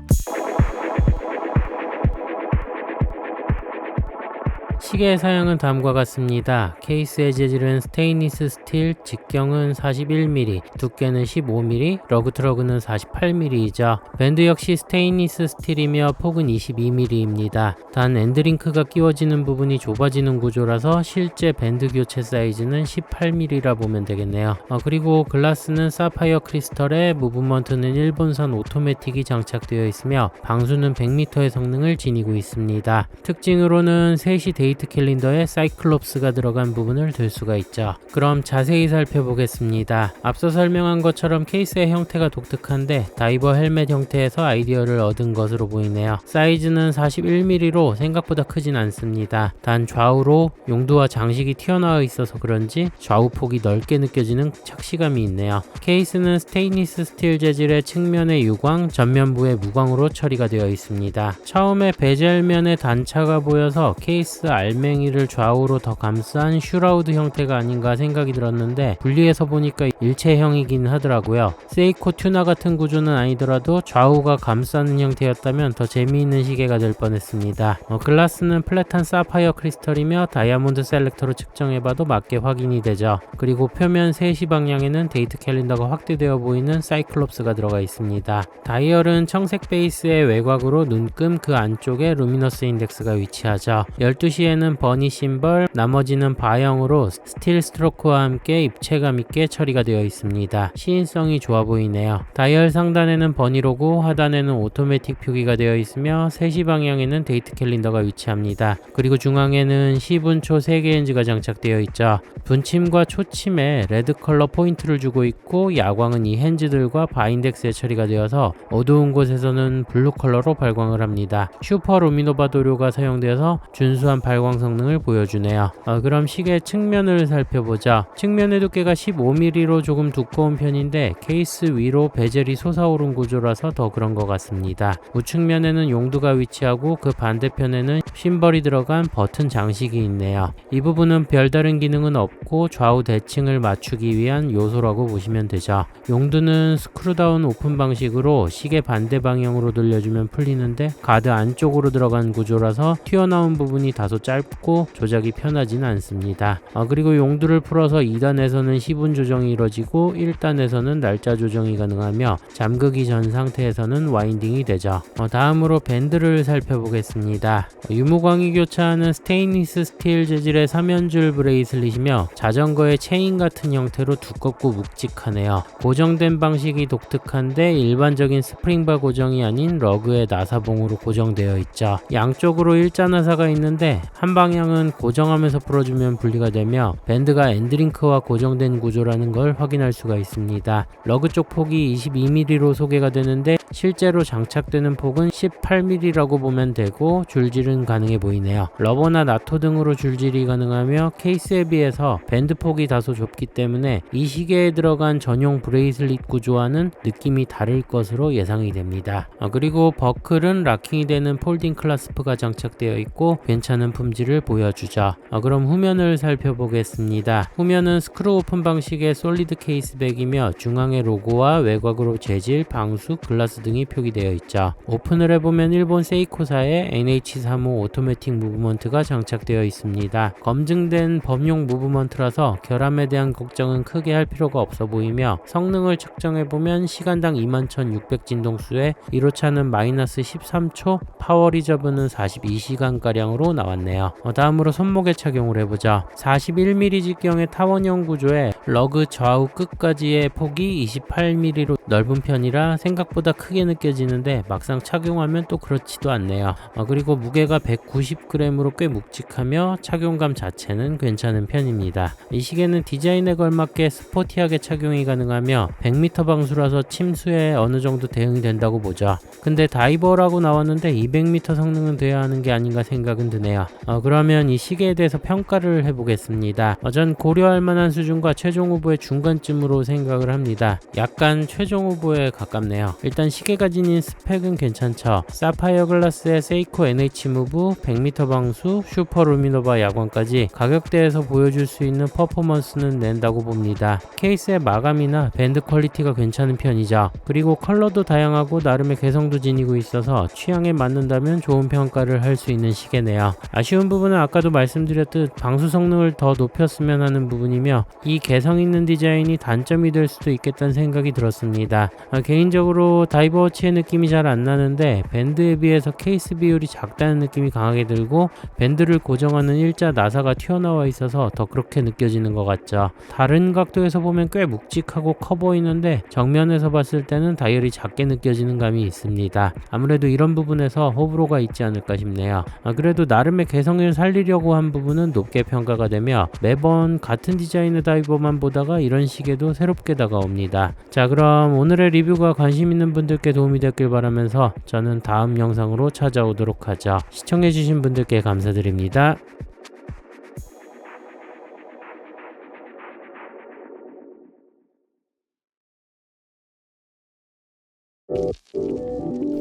S1: 시계의 사양은 다음과 같습니다. 케이스의 재질은 스테인리스 스틸, 직경은 41mm, 두께는 15mm, 러그 트러그는 48mm이죠. 밴드 역시 스테인리스 스틸이며 폭은 22mm입니다. 단 엔드링크가 끼워지는 부분이 좁아지는 구조라서 실제 밴드 교체 사이즈는 18mm라 보면 되겠네요. 그리고 글라스는 사파이어 크리스털에 무브먼트는 일본산 오토매틱이 장착되어 있으며 방수는 100m의 성능을 지니고 있습니다. 특징으로는 3시 데이트 캘린더에 사이클롭스가 들어간 부분을 들 수가 있죠. 그럼 자세히 살펴보겠습니다. 앞서 설명한 것처럼 케이스의 형태가 독특한데 다이버 헬멧 형태에서 아이디어를 얻은 것으로 보이네요. 사이즈는 41mm로 생각보다 크진 않습니다. 단 좌우로 용두와 장식이 튀어나와 있어서 그런지 좌우 폭이 넓게 느껴지는 착시감이 있네요. 케이스는 스테인리스 스틸 재질의 측면의 유광, 전면부의 무광으로 처리가 되어 있습니다. 처음에 베젤면에 단차가 보여서 케이스 알맹이를 좌우로 더 감싼 슈라우드 형태가 아닌가 생각이 들었는데 분리해서 보니까 일체형이긴 하더라고요. 세이코 튜나 같은 구조는 아니더라도 좌우가 감싸는 형태였다면 더 재미있는 시계가 될 뻔했습니다. 글라스는 플랫한 사파이어 크리스털이며 다이아몬드 셀렉터로 측정해봐도 맞게 확인이 되죠. 그리고 표면 3시 방향에는 데이트 캘린더가 확대되어 보이는 사이클롭스가 들어가 있습니다. 다이얼은 청색 베이스의 외곽으로 눈금 그 안쪽에 루미너스 인덱스가 위치하죠. 12시에는 상단에는 버니 심벌, 나머지는 바형으로 스틸 스트로크와 함께 입체감 있게 처리가 되어 있습니다. 시인성이 좋아 보이네요. 다이얼 상단에는 버니 로고, 하단에는 오토매틱 표기가 되어 있으며 3시 방향에는 데이트 캘린더가 위치합니다. 그리고 중앙에는 시분초 3개 렌즈가 장착되어 있죠. 분침과 초침에 레드 컬러 포인트를 주고 있고, 야광은 이 핸즈들과 바인덱스에 처리가 되어서 어두운 곳에서는 블루 컬러로 발광을 합니다. 슈퍼 루미노바 도료가 사용되어서 준수한 발광 성능을 보여주네요. 그럼 시계 측면을 살펴보자. 측면의 두께가 15mm로 조금 두꺼운 편인데 케이스 위로 베젤이 솟아오른 구조라서 더 그런 것 같습니다. 우측면에는 용두가 위치하고 그 반대편에는 심벌이 들어간 버튼 장식이 있네요. 이 부분은 별다른 기능은 없고 좌우 대칭을 맞추기 위한 요소라고 보시면 되죠. 용두는 스크루다운 오픈 방식으로 시계 반대 방향으로 돌려주면 풀리는데 가드 안쪽으로 들어간 구조라서 튀어나온 부분이 다소 짧고 조작이 편하진 않습니다. 그리고 용두를 풀어서 2단에서는 시분 조정이 이루어지고 1단에서는 날짜 조정이 가능하며 잠그기 전 상태에서는 와인딩이 되죠. 다음으로 밴드를 살펴보겠습니다. 유무광이 교차하는 스테인리스 스틸 재질의 3연줄 브레이슬릿이며 자전거의 체인 같은 형태로 두껍고 묵직하네요. 고정된 방식이 독특한데 일반적인 스프링바 고정이 아닌 러그의 나사봉으로 고정되어 있죠. 양쪽으로 일자 나사가 있는데 한 방향은 고정하면서 풀어주면 분리가 되며 밴드가 엔드링크와 고정된 구조라는 걸 확인할 수가 있습니다. 러그 쪽 폭이 22mm로 소개가 되는데 실제로 장착되는 폭은 18mm라고 보면 되고 줄질은 가능해 보이네요. 러버나 나토 등으로 줄질이 가능하며 케이스에 비해서 밴드 폭이 다소 좁기 때문에 이 시계에 들어간 전용 브레이슬릿 구조와는 느낌이 다를 것으로 예상이 됩니다. 그리고 버클은 락킹이 되는 폴딩 클라스프가 장착되어 있고 괜찮은 품질을 보여주죠. 그럼 후면을 살펴보겠습니다. 후면은 스크루 오픈 방식의 솔리드 케이스백이며 중앙에 로고와 외곽으로 재질, 방수, 글라스 등이 표기되어 있죠. 오픈을 해보면 일본 세이코사의 NH35 오토매틱 무브먼트가 장착되어 있습니다. 검증된 범용 무브먼트라서 결함에 대한 걱정은 크게 할 필요가 없어 보이며 성능을 측정해보면 시간당 21,600 진동수에 1호차는 마이너스 13초, 파워 리저브는 42시간가량으로 나왔네요. 다음으로 손목에 착용을 해보자. 41mm 직경의 타원형 구조에 러그 좌우 끝까지의 폭이 28mm로 넓은 편이라 생각보다 크게 느껴지는데 막상 착용하면 또 그렇지도 않네요. 그리고 무게가 190g으로 꽤 묵직하며 착용감 자체는 괜찮은 편입니다. 이 시계는 디자인에 걸맞게 스포티하게 착용이 가능하며 100m 방수라서 침수에 어느 정도 대응이 된다고 보죠. 근데 다이버라고 나왔는데 200m 성능은 돼야 하는 게 아닌가 생각은 드네요. 그러면 이 시계에 대해서 평가를 해보겠습니다. 전 고려할 만한 수준과 최종 후보의 중간쯤으로 생각을 합니다. 약간 최종 후보에 가깝네요. 일단 시계가 지닌 스펙은 괜찮죠. 사파이어 글라스의 세이코 NH 무브, 100m 방수, 슈퍼 루미노바 야광까지 가격대에서 보여줄 수 있는 퍼포먼스는 낸다고 봅니다. 케이스의 마감이나 밴드 퀄리티가 괜찮은 편이죠. 그리고 컬러도 다양하고 나름의 개성도 지니고 있어서 취향에 맞는다면 좋은 평가를 할 수 있는 시계네요. 아쉬운 부분은 아까도 말씀드렸듯 방수 성능을 더 높였으면 하는 부분이며 이 개성 있는 디자인이 단점이 될 수도 있겠다는 생각이 들었습니다. 개인적으로 다이버워치의 느낌이 잘 안 나는데 밴드에 비해서 케이스 비율이 작다는 느낌이 강하게 들고 밴드를 고정하는 일자 나사가 튀어나와 있어서 더 그렇게 느껴지는 것 같죠. 다른 각도에서 보면 꽤 묵직하고 커 보이는데 정면에서 봤을 때는 다이얼이 작게 느껴지는 감이 있습니다. 아무래도 이런 부분에서 호불호가 있지 않을까 싶네요. 그래도 나름의 개성을 살리려고 한 부분은 높게 평가가 되며 매번 같은 디자인의 다이버만 보다가 이런 시계도 새롭게 다가옵니다. 자, 그럼 오늘의 리뷰가 관심 있는 분들께 도움이 됐길 바라면서 저는 다음 영상으로 찾아오도록 하죠. 시청해주신 분들께 감사드립니다.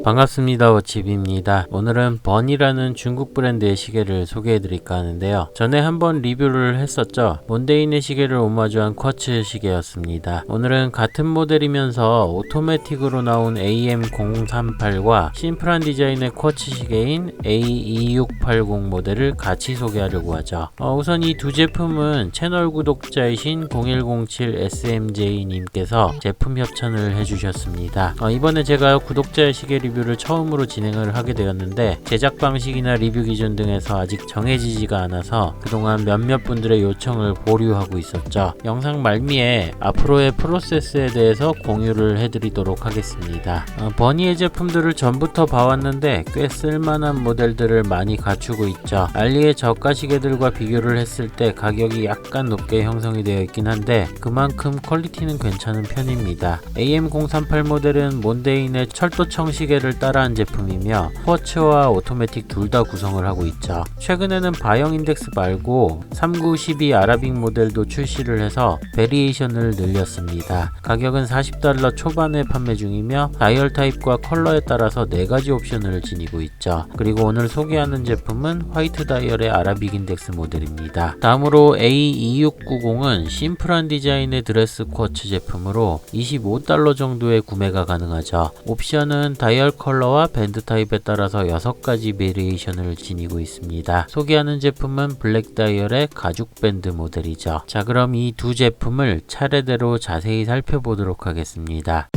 S1: 반갑습니다. 워칩입니다. 오늘은 버니라는 중국 브랜드의 시계를 소개해드릴까 하는데요. 전에 한번 리뷰를 했었죠. 몬데인의 시계를 오마주한 쿼츠 시계였습니다. 오늘은 같은 모델이면서 오토매틱으로 나온 AM038과 심플한 디자인의 쿼츠 시계인 A2680 모델을 같이 소개하려고 하죠. 우선 이 두 제품은 채널 구독자이신 0107SMJ님께서 제품 협찬을 해주셨습니다. 이번에 제가 구독자의 시계 리뷰를 처음으로 진행을 하게 되었는데 제작 방식이나 리뷰 기준 등에서 아직 정해지지가 않아서 그동안 몇몇 분들의 요청을 보류하고 있었죠. 영상 말미에 앞으로의 프로세스에 대해서 공유를 해드리도록 하겠습니다. 버니의 제품들을 전부터 봐왔는데 꽤 쓸만한 모델들을 많이 갖추고 있죠. 알리의 저가 시계들과 비교를 했을 때 가격이 약간 높게 형성이 되어 있긴 한데 그만큼 퀄리티는 괜찮은 편입니다. AM038 모델은 몬데인의 철도청 시계를 따라한 제품이며 스포츠와 오토매틱 둘 다 구성을 하고 있죠. 최근에는 바형 인덱스 말고 3912 아라빅 모델도 출시를 해서 베리에이션을 늘렸습니다. 가격은 $40 초반에 판매 중이며 다이얼 타입과 컬러에 따라서 4가지 옵션을 지니고 있죠. 그리고 오늘 소개하는 제품은 화이트 다이얼의 아라빅 인덱스 모델입니다. 다음으로 A2690은 심플한 디자인의 드레스 쿼츠 제품으로 $25 정도의 구매가 가능하죠. 옵션은 다이얼 컬러와 밴드 타입에 따라서 6가지 베리에이션을 지니고 있습니다. 소개하는 제품은 블랙 다이얼의 가죽 밴드 모델이죠. 자, 그럼 이 두 제품을 차례대로 자세히 살펴보도록 하겠습니다.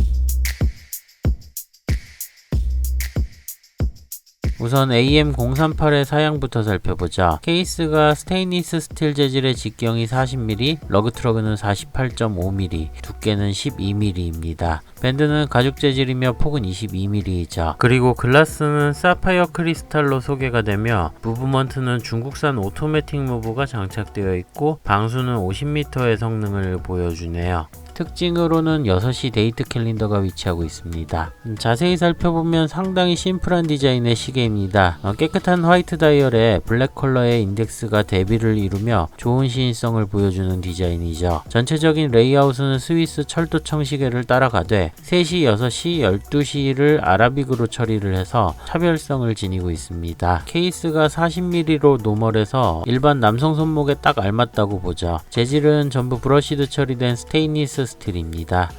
S1: 우선 AM038의 사양부터 살펴보자. 케이스가 스테인리스 스틸 재질의 직경이 40mm, 러그트러그는 48.5mm, 두께는 12mm입니다. 밴드는 가죽 재질이며 폭은 22mm이죠. 그리고 글라스는 사파이어 크리스탈로 소개가 되며 무브먼트는 중국산 오토매틱 무브가 장착되어 있고 방수는 50m의 성능을 보여주네요. 특징으로는 6시 데이트 캘린더가 위치하고 있습니다. 자세히 살펴보면 상당히 심플한 디자인의 시계입니다. 깨끗한 화이트 다이얼에 블랙 컬러의 인덱스가 대비를 이루며 좋은 시인성을 보여주는 디자인이죠. 전체적인 레이아웃은 스위스 철도청 시계를 따라가되 3시, 6시, 12시를 아라빅으로 처리를 해서 차별성을 지니고 있습니다. 케이스가 40mm로 노멀해서 일반 남성 손목에 딱 알맞다고 보죠. 재질은 전부 브러시드 처리된 스테인리스 스틸입니다.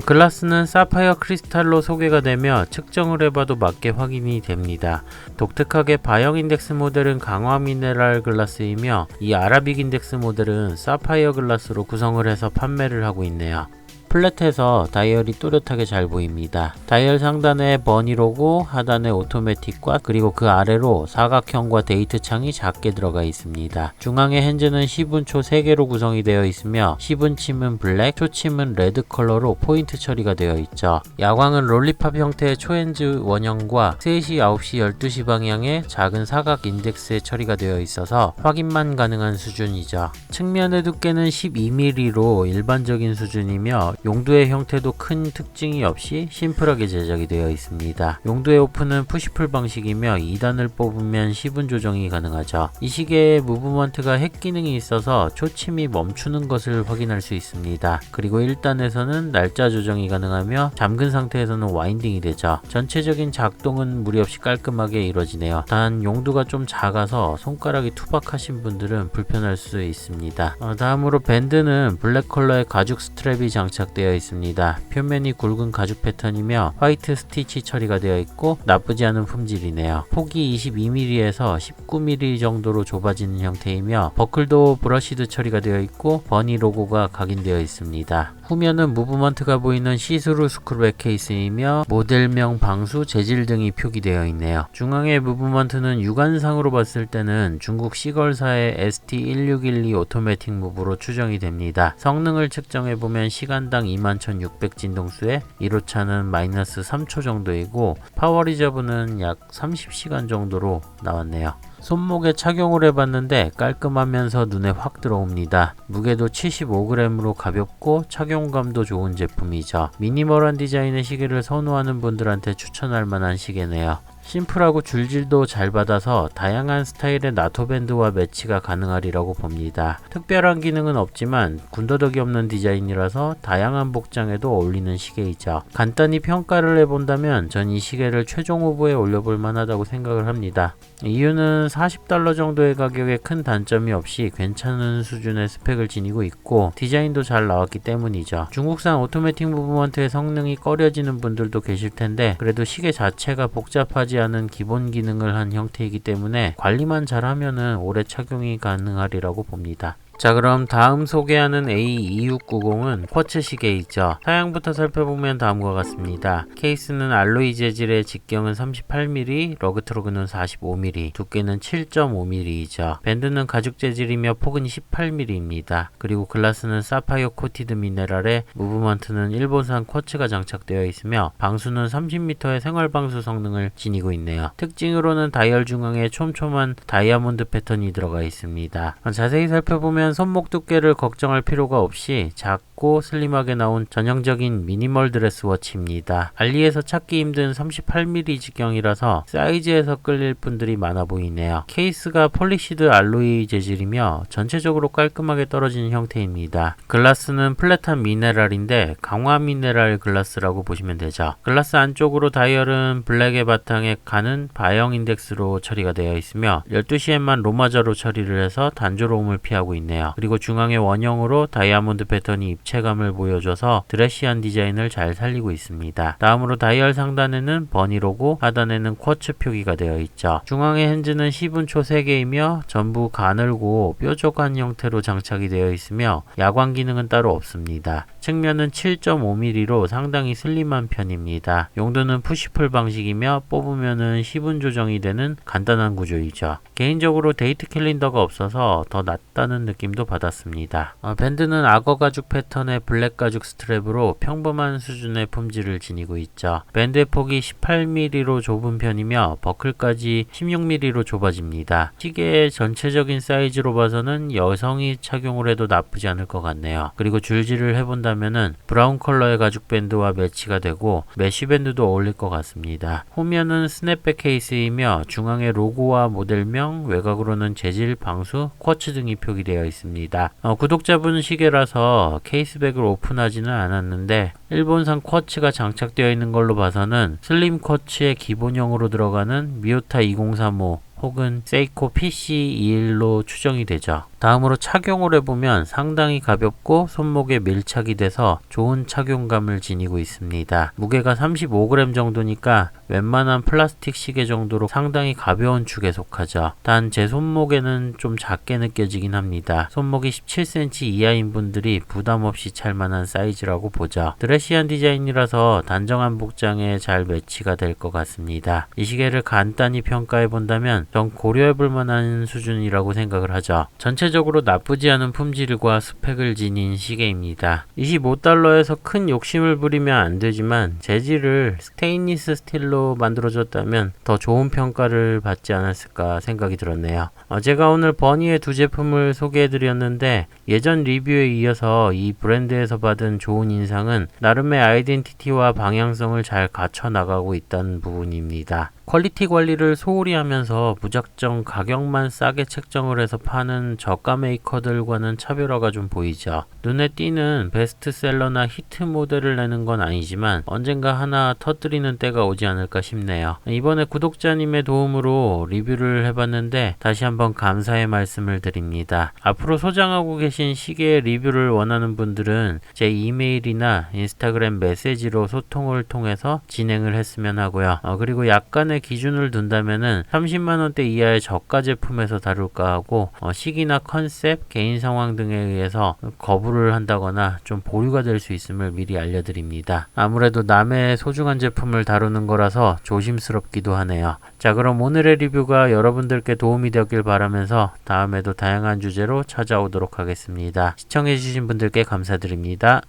S1: 글라스는 사파이어 크리스탈로 소개가 되며 측정을 해봐도 맞게 확인이 됩니다. 독특하게 바형 인덱스 모델은 강화 미네랄 글라스이며 이 아라빅 인덱스 모델은 사파이어 글라스로 구성을 해서 판매를 하고 있네요. 플랫해서 다이얼이 또렷하게 잘 보입니다. 다이얼 상단에 버니 로고, 하단에 오토매틱과 그리고 그 아래로 사각형과 데이트 창이 작게 들어가 있습니다. 중앙에 핸즈는 시분초 3개로 구성이 되어 있으며 시분침은 블랙, 초침은 레드 컬러로 포인트 처리가 되어 있죠. 야광은 롤리팝 형태의 초핸즈 원형과 3시, 9시, 12시 방향의 작은 사각 인덱스에 처리가 되어 있어서 확인만 가능한 수준이죠. 측면의 두께는 12mm로 일반적인 수준이며 용두의 형태도 큰 특징이 없이 심플하게 제작이 되어 있습니다. 용두의 오픈은 푸시풀 방식이며 2단을 뽑으면 시분 조정이 가능하죠. 이 시계에 무브먼트가 핵 기능이 있어서 초침이 멈추는 것을 확인할 수 있습니다. 그리고 1단에서는 날짜 조정이 가능하며 잠근 상태에서는 와인딩이 되죠. 전체적인 작동은 무리 없이 깔끔하게 이루어지네요. 단 용두가 좀 작아서 손가락이 투박하신 분들은 불편할 수 있습니다. 다음으로 밴드는 블랙 컬러의 가죽 스트랩이 장착되어 있습니다. 표면이 굵은 가죽 패턴이며 화이트 스티치 처리가 되어 있고 나쁘지 않은 품질이네요. 폭이 22mm에서 19mm 정도로 좁아지는 형태이며 버클도 브러시드 처리가 되어 있고 버니 로고가 각인되어 있습니다. 후면은 무브먼트가 보이는 시스루 스크루백 케이스이며 모델명, 방수, 재질 등이 표기되어 있네요. 중앙의 무브먼트는 육안상으로 봤을 때는 중국 시걸사의 ST1612 오토매틱 무브로 추정이 됩니다. 성능을 측정해보면 시간당 21,600 진동수에 1호차는 마이너스 3초 정도이고 파워 리저브는 약 30시간 정도로 나왔네요. 손목에 착용을 해봤는데 깔끔하면서 눈에 확 들어옵니다. 무게도 75g으로 가볍고 착용감도 좋은 제품이죠. 미니멀한 디자인의 시계를 선호하는 분들한테 추천할 만한 시계네요. 심플하고 줄질도 잘 받아서 다양한 스타일의 나토밴드와 매치가 가능하리라고 봅니다. 특별한 기능은 없지만 군더더기 없는 디자인이라서 다양한 복장에도 어울리는 시계이죠. 간단히 평가를 해본다면 전 이 시계를 최종 후보에 올려볼 만하다고 생각을 합니다. 이유는 $40 정도의 가격에 큰 단점이 없이 괜찮은 수준의 스펙을 지니고 있고 디자인도 잘 나왔기 때문이죠. 중국산 오토매틱 무브먼트의 성능이 꺼려지는 분들도 계실 텐데 그래도 시계 자체가 복잡하지 않은 기본 기능을 한 형태이기 때문에 관리만 잘하면은 오래 착용이 가능하리라고 봅니다. 자, 그럼 다음 소개하는 A2690은 쿼츠 시계이죠. 사양부터 살펴보면 다음과 같습니다. 케이스는 알로이 재질의 직경은 38mm, 러그트로그는 45mm, 두께는 7.5mm이죠. 밴드는 가죽 재질이며 폭은 18mm입니다. 그리고 글라스는 사파이어 코티드 미네랄에 무브먼트는 일본산 쿼츠가 장착되어 있으며 방수는 30m의 생활방수 성능을 지니고 있네요. 특징으로는 다이얼 중앙에 촘촘한 다이아몬드 패턴이 들어가 있습니다. 자세히 살펴보면 손목 두께를 걱정할 필요가 없이 작고 슬림하게 나온 전형적인 미니멀 드레스워치입니다. 알리에서 찾기 힘든 38mm 직경이라서 사이즈에서 끌릴 분들이 많아 보이네요. 케이스가 폴리시드 알로이 재질이며 전체적으로 깔끔하게 떨어지는 형태입니다. 글라스는 플랫한 미네랄인데 강화 미네랄 글라스라고 보시면 되죠. 글라스 안쪽으로 다이얼은 블랙의 바탕에 가는 바형 인덱스로 처리가 되어 있으며 12시에만 로마자로 처리를 해서 단조로움을 피하고 있네요. 그리고 중앙에 원형으로 다이아몬드 패턴이 입체감을 보여줘서 드레시한 디자인을 잘 살리고 있습니다. 다음으로 다이얼 상단에는 버니 로고, 하단에는 쿼츠 표기가 되어 있죠. 중앙의 핸즈는 시분초 3개이며 전부 가늘고 뾰족한 형태로 장착이 되어 있으며 야광 기능은 따로 없습니다. 측면은 7.5mm로 상당히 슬림한 편입니다. 용도는 푸시풀 방식이며 뽑으면은 시분 조정이 되는 간단한 구조이죠. 개인적으로 데이트 캘린더가 없어서 더 낫다는 느낌도 받았습니다. 밴드는 악어 가죽 패턴의 블랙 가죽 스트랩으로 평범한 수준의 품질을 지니고 있죠. 밴드의 폭이 18mm로 좁은 편이며 버클까지 16mm로 좁아집니다. 시계의 전체적인 사이즈로 봐서는 여성이 착용을 해도 나쁘지 않을 것 같네요. 그리고 줄질을 해본다면은 브라운 컬러의 가죽 밴드와 매치가 되고 메쉬 밴드도 어울릴 것 같습니다. 후면은 스냅백 케이스이며 중앙에 로고와 모델명, 외곽으로는 재질, 방수, 쿼츠 등이 표기되어 있습니다. 구독자분 시계라서 케이스백을 오픈하지는 않았는데 일본산 쿼츠가 장착되어 있는 걸로 봐서는 슬림 쿼츠의 기본형으로 들어가는 미오타 2035 혹은 세이코 PC21로 추정이 되죠. 다음으로 착용을 해보면 상당히 가볍고 손목에 밀착이 돼서 좋은 착용감을 지니고 있습니다. 무게가 35g 정도니까 웬만한 플라스틱 시계 정도로 상당히 가벼운 축에 속하죠. 단 제 손목에는 좀 작게 느껴지긴 합니다. 손목이 17cm 이하인 분들이 부담없이 찰만한 사이즈라고 보죠. 드레시한 디자인이라서 단정한 복장에 잘 매치가 될 것 같습니다. 이 시계를 간단히 평가해 본다면 전 고려해볼 만한 수준이라고 생각을 하죠. 전체적으로 나쁘지 않은 품질과 스펙을 지닌 시계입니다. 25달러에서 큰 욕심을 부리면 안 되지만 재질을 스테인리스 스틸로 만들어줬다면 더 좋은 평가를 받지 않았을까 생각이 들었네요. 제가 오늘 버니의 두 제품을 소개해드렸는데 예전 리뷰에 이어서 이 브랜드에서 받은 좋은 인상은 나름의 아이덴티티와 방향성을 잘 갖춰 나가고 있다는 부분입니다. 퀄리티 관리를 소홀히 하면서 무작정 가격만 싸게 책정을 해서 파는 저가 메이커들과는 차별화가 좀 보이죠. 눈에 띄는 베스트셀러나 히트 모델을 내는 건 아니지만 언젠가 하나 터뜨리는 때가 오지 않을까 싶네요. 이번에 구독자님의 도움으로 리뷰를 해봤는데 다시 한번 감사의 말씀을 드립니다. 앞으로 소장하고 계신 시계 리뷰를 원하는 분들은 제 이메일이나 인스타그램 메시지로 소통을 통해서 진행을 했으면 하고요. 그리고 약간의 기준을 둔다면은 30만원대 이하의 저가 제품에서 다룰까 하고 시기나 컨셉, 개인 상황 등에 의해서 거부를 한다거나 좀 보류가 될 수 있음을 미리 알려드립니다. 아무래도 남의 소중한 제품을 다루는 거라서 조심스럽기도 하네요. 자, 그럼 오늘의 리뷰가 여러분들께 도움이 되었길 바라면서 다음에도 다양한 주제로 찾아오도록 하겠습니다. 시청해주신 분들께 감사드립니다.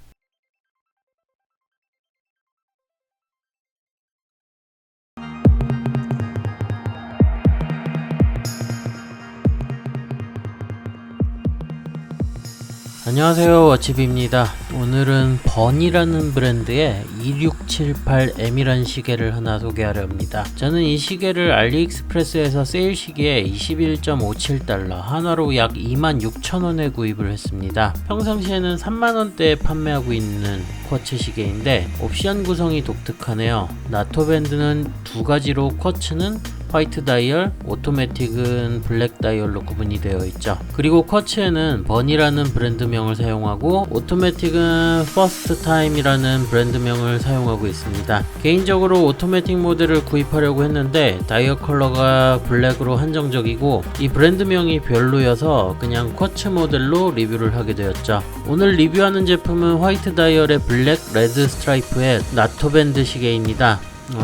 S1: 안녕하세요, 워치비입니다. 오늘은 버니라는 브랜드의 2678M이라는 시계를 하나 소개하려 합니다. 저는 이 시계를 알리익스프레스에서 세일 시기에 21.57달러, 한화로 약 26,000원에 구입을 했습니다. 평상시에는 3만원대에 판매하고 있는 쿼츠 시계인데 옵션 구성이 독특하네요. 나토 밴드는 두 가지로 쿼츠는 화이트 다이얼, 오토매틱은 블랙 다이얼로 구분이 되어 있죠. 그리고 쿼츠에는 버니라는 브랜드명을 사용하고 오토매틱은 퍼스트 타임이라는 브랜드명을 사용하고 있습니다. 개인적으로 오토매틱 모델을 구입하려고 했는데 다이얼 컬러가 블랙으로 한정적이고 이 브랜드명이 별로여서 그냥 쿼츠 모델로 리뷰를 하게 되었죠. 오늘 리뷰하는 제품은 화이트 다이얼의 블랙 레드 스트라이프의 나토밴드 시계입니다.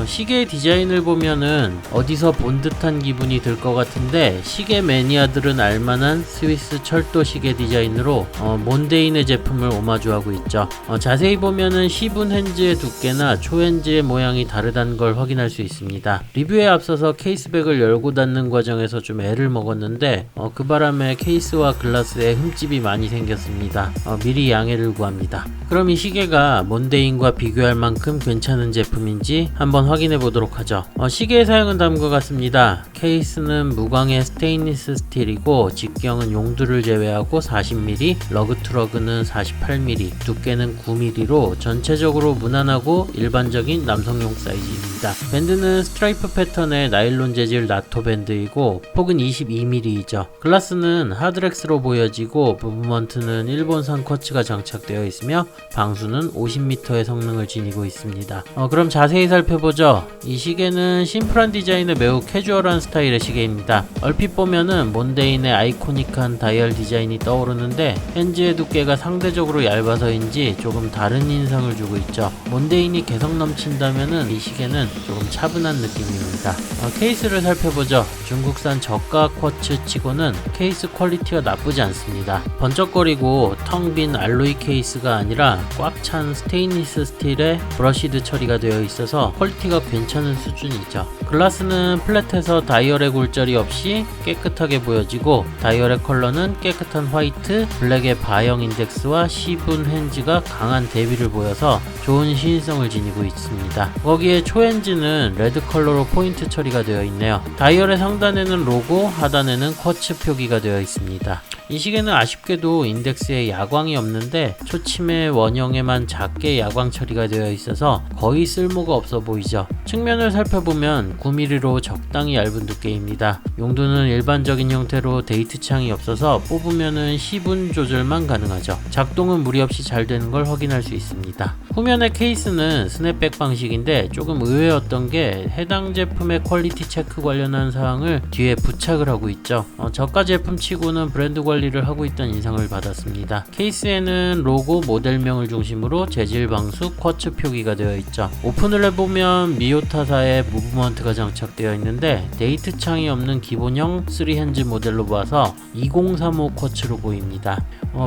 S1: 시계의 디자인을 보면은 어디서 본 듯한 기분이 들 것 같은데 시계 매니아들은 알만한 스위스 철도 시계 디자인으로 몬데인의 제품을 오마주하고 있죠. 자세히 보면은 시분 핸즈의 두께나 초 핸즈의 모양이 다르다는 걸 확인할 수 있습니다. 리뷰에 앞서서 케이스백을 열고 닫는 과정에서 좀 애를 먹었는데 그 바람에 케이스와 글라스에 흠집이 많이 생겼습니다. 미리 양해를 구합니다. 그럼 이 시계가 몬데인과 비교할 만큼 괜찮은 제품인지 한번 확인해 보도록 하죠. 시계의 사용은 다음과 같습니다. 케이스는 무광의 스테인리스 스틸이고 직경은 용두를 제외하고 40mm, 러그 트러그는 48mm, 두께는 9mm로 전체적으로 무난하고 일반적인 남성용 사이즈입니다. 밴드는 스트라이프 패턴의 나일론 재질 나토 밴드이고 폭은 22mm이죠. 글라스는 하드렉스로 보여지고 무브먼트는 일본산 쿼츠가 장착되어 있으며 방수는 50m의 성능을 지니고 있습니다. 그럼 자세히 살펴보죠. 이 시계는 심플한 디자인의 매우 캐주얼한 스타일의 시계입니다. 얼핏 보면은 몬데인의 아이코닉한 다이얼 디자인이 떠오르는데 핸즈의 두께가 상대적으로 얇아서인지 조금 다른 인상을 주고 있죠. 몬데인이 개성 넘친다면은 이 시계는 조금 차분한 느낌입니다. 케이스를 살펴보죠. 중국산 저가 쿼츠 치고는 케이스 퀄리티가 나쁘지 않습니다. 번쩍거리고 텅 빈 알로이 케이스가 아니라 꽉 찬 스테인리스 스틸에 브러시드 처리가 되어 있어서 퀄리티가 괜찮은 수준이죠. 글라스는 플랫해서 다이얼의 굴절이 없이 깨끗하게 보여지고 다이얼의 컬러는 깨끗한 화이트, 블랙의 바형 인덱스와 시분 핸즈가 강한 대비를 보여서 좋은 시인성을 지니고 있습니다. 거기에 초핸즈는 레드 컬러로 포인트 처리가 되어 있네요. 다이얼의 상단에는 로고, 하단에는 쿼츠 표기가 되어 있습니다. 이 시계는 아쉽게도 인덱스에 야광이 없는데 초침의 원형에만 작게 야광 처리가 되어 있어서 거의 쓸모가 없어 보이죠. 측면을 살펴보면 9mm로 적당히 얇은 두께입니다. 용도는 일반적인 형태로 데이트 창이 없어서 뽑으면은 시분 조절만 가능하죠. 작동은 무리 없이 잘 되는 걸 확인할 수 있습니다. 후면의 케이스는 스냅백 방식인데 조금 의외였던 게 해당 제품의 퀄리티 체크 관련한 사항을 뒤에 부착을 하고 있죠. 저가 제품 치고는 브랜드 관리를 하고 있던 인상을 받았습니다. 케이스에는 로고, 모델명을 중심으로 재질 방수, 쿼츠 표기가 되어 있죠. 오픈을 해보면 미요타사의 무브먼트가 장착되어 있는데 데이트 창이 없는 기본형 3핸즈 모델로 봐서 2035 쿼츠로 보입니다.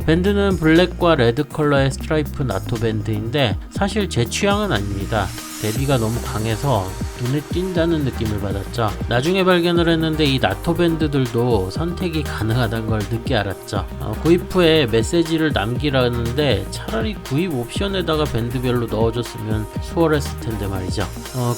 S1: 밴드는 블랙과 레드 컬러의 스트라이프 나토 밴드인데 사실 제 취향은 아닙니다. 대비가 너무 강해서 눈에 띈다는 느낌을 받았죠. 나중에 발견을 했는데 이 나토 밴드들도 선택이 가능하다는 걸 늦게 알았죠. 구입 후에 메시지를 남기라는데 차라리 구입 옵션에다가 밴드별로 넣어줬으면 수월했을 텐데 말이죠.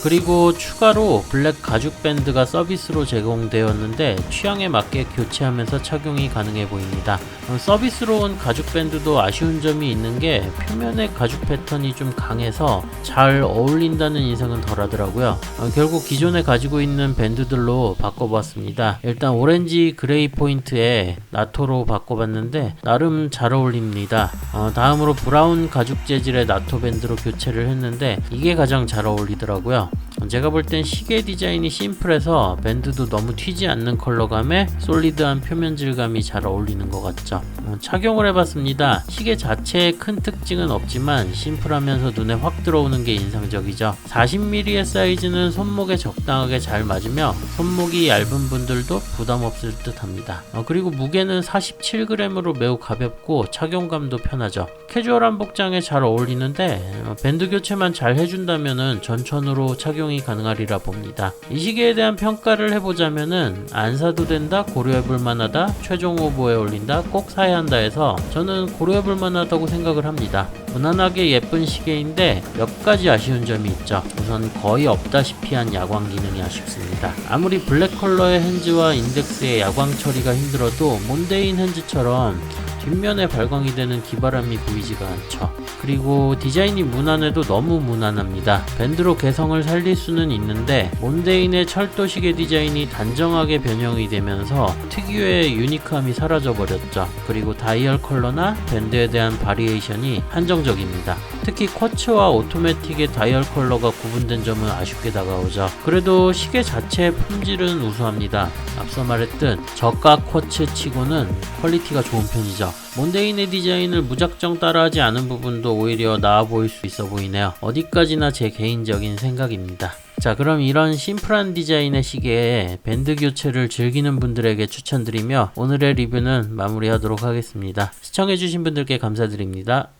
S1: 그리고 추가로 블랙 가죽 밴드가 서비스로 제공되었는데 취향에 맞게 교체하면서 착용이 가능해 보입니다. 서비스로 온 가죽 밴드도 아쉬운 점이 있는 게 표면의 가죽 패턴이 좀 강해서 잘 어울린다는 인상은 덜하더라고요. 결국 기존에 가지고 있는 밴드들로 바꿔봤습니다. 일단 오렌지 그레이 포인트에 나토로 바꿔봤는데 나름 잘 어울립니다. 다음으로 브라운 가죽 재질의 나토 밴드로 교체를 했는데 이게 가장 잘 어울리더라고요. 제가 볼 땐 시계 디자인이 심플해서 밴드도 너무 튀지 않는 컬러감에 솔리드한 표면 질감이 잘 어울리는 것 같죠. 착용을 해봤습니다. 시계 자체에 큰 특징은 없지만 심플하면서 눈에 확 들어오는 게 인상적이죠. 40mm의 사이즈는 손목에 적당하게 잘 맞으며 손목이 얇은 분들도 부담 없을 듯 합니다. 그리고 무게는 47g으로 매우 가볍고 착용감도 편하죠. 캐주얼한 복장에 잘 어울리는데 밴드 교체만 잘 해준다면 전천후로 착용이 가능하리라 봅니다. 이 시계에 대한 평가를 해보자면은 안 사도 된다, 고려해볼 만하다, 최종 후보에 올린다, 꼭 사야 한다 해서 저는 고려해볼 만하다고 생각을 합니다. 무난하게 예쁜 시계인데 몇 가지 아쉬운 점이 있죠. 우선 거의 없다시피 한 야광 기능이 아쉽습니다. 아무리 블랙 컬러의 핸즈와 인덱스의 야광 처리가 힘들어도 몬데인 핸즈처럼 뒷면에 발광이 되는 기바람이 보이지가 않죠. 그리고 디자인이 무난해도 너무 무난합니다. 밴드로 개성을 살릴 수는 있는데 몬데인의 철도 시계 디자인이 단정하게 변형이 되면서 특유의 유니크함이 사라져 버렸죠. 그리고 다이얼 컬러나 밴드에 대한 바리에이션이 한정적입니다. 특히 쿼츠와 오토매틱의 다이얼 컬러가 구분된 점은 아쉽게 다가오죠. 그래도 시계 자체의 품질은 우수합니다. 앞서 말했듯 저가 쿼츠 치고는 퀄리티가 좋은 편이죠. 몬데인의 디자인을 무작정 따라하지 않은 부분도 오히려 나아 보일 수 있어 보이네요. 어디까지나 제 개인적인 생각입니다. 자, 그럼 이런 심플한 디자인의 시계에 밴드 교체를 즐기는 분들에게 추천드리며 오늘의 리뷰는 마무리하도록 하겠습니다. 시청해주신 분들께 감사드립니다.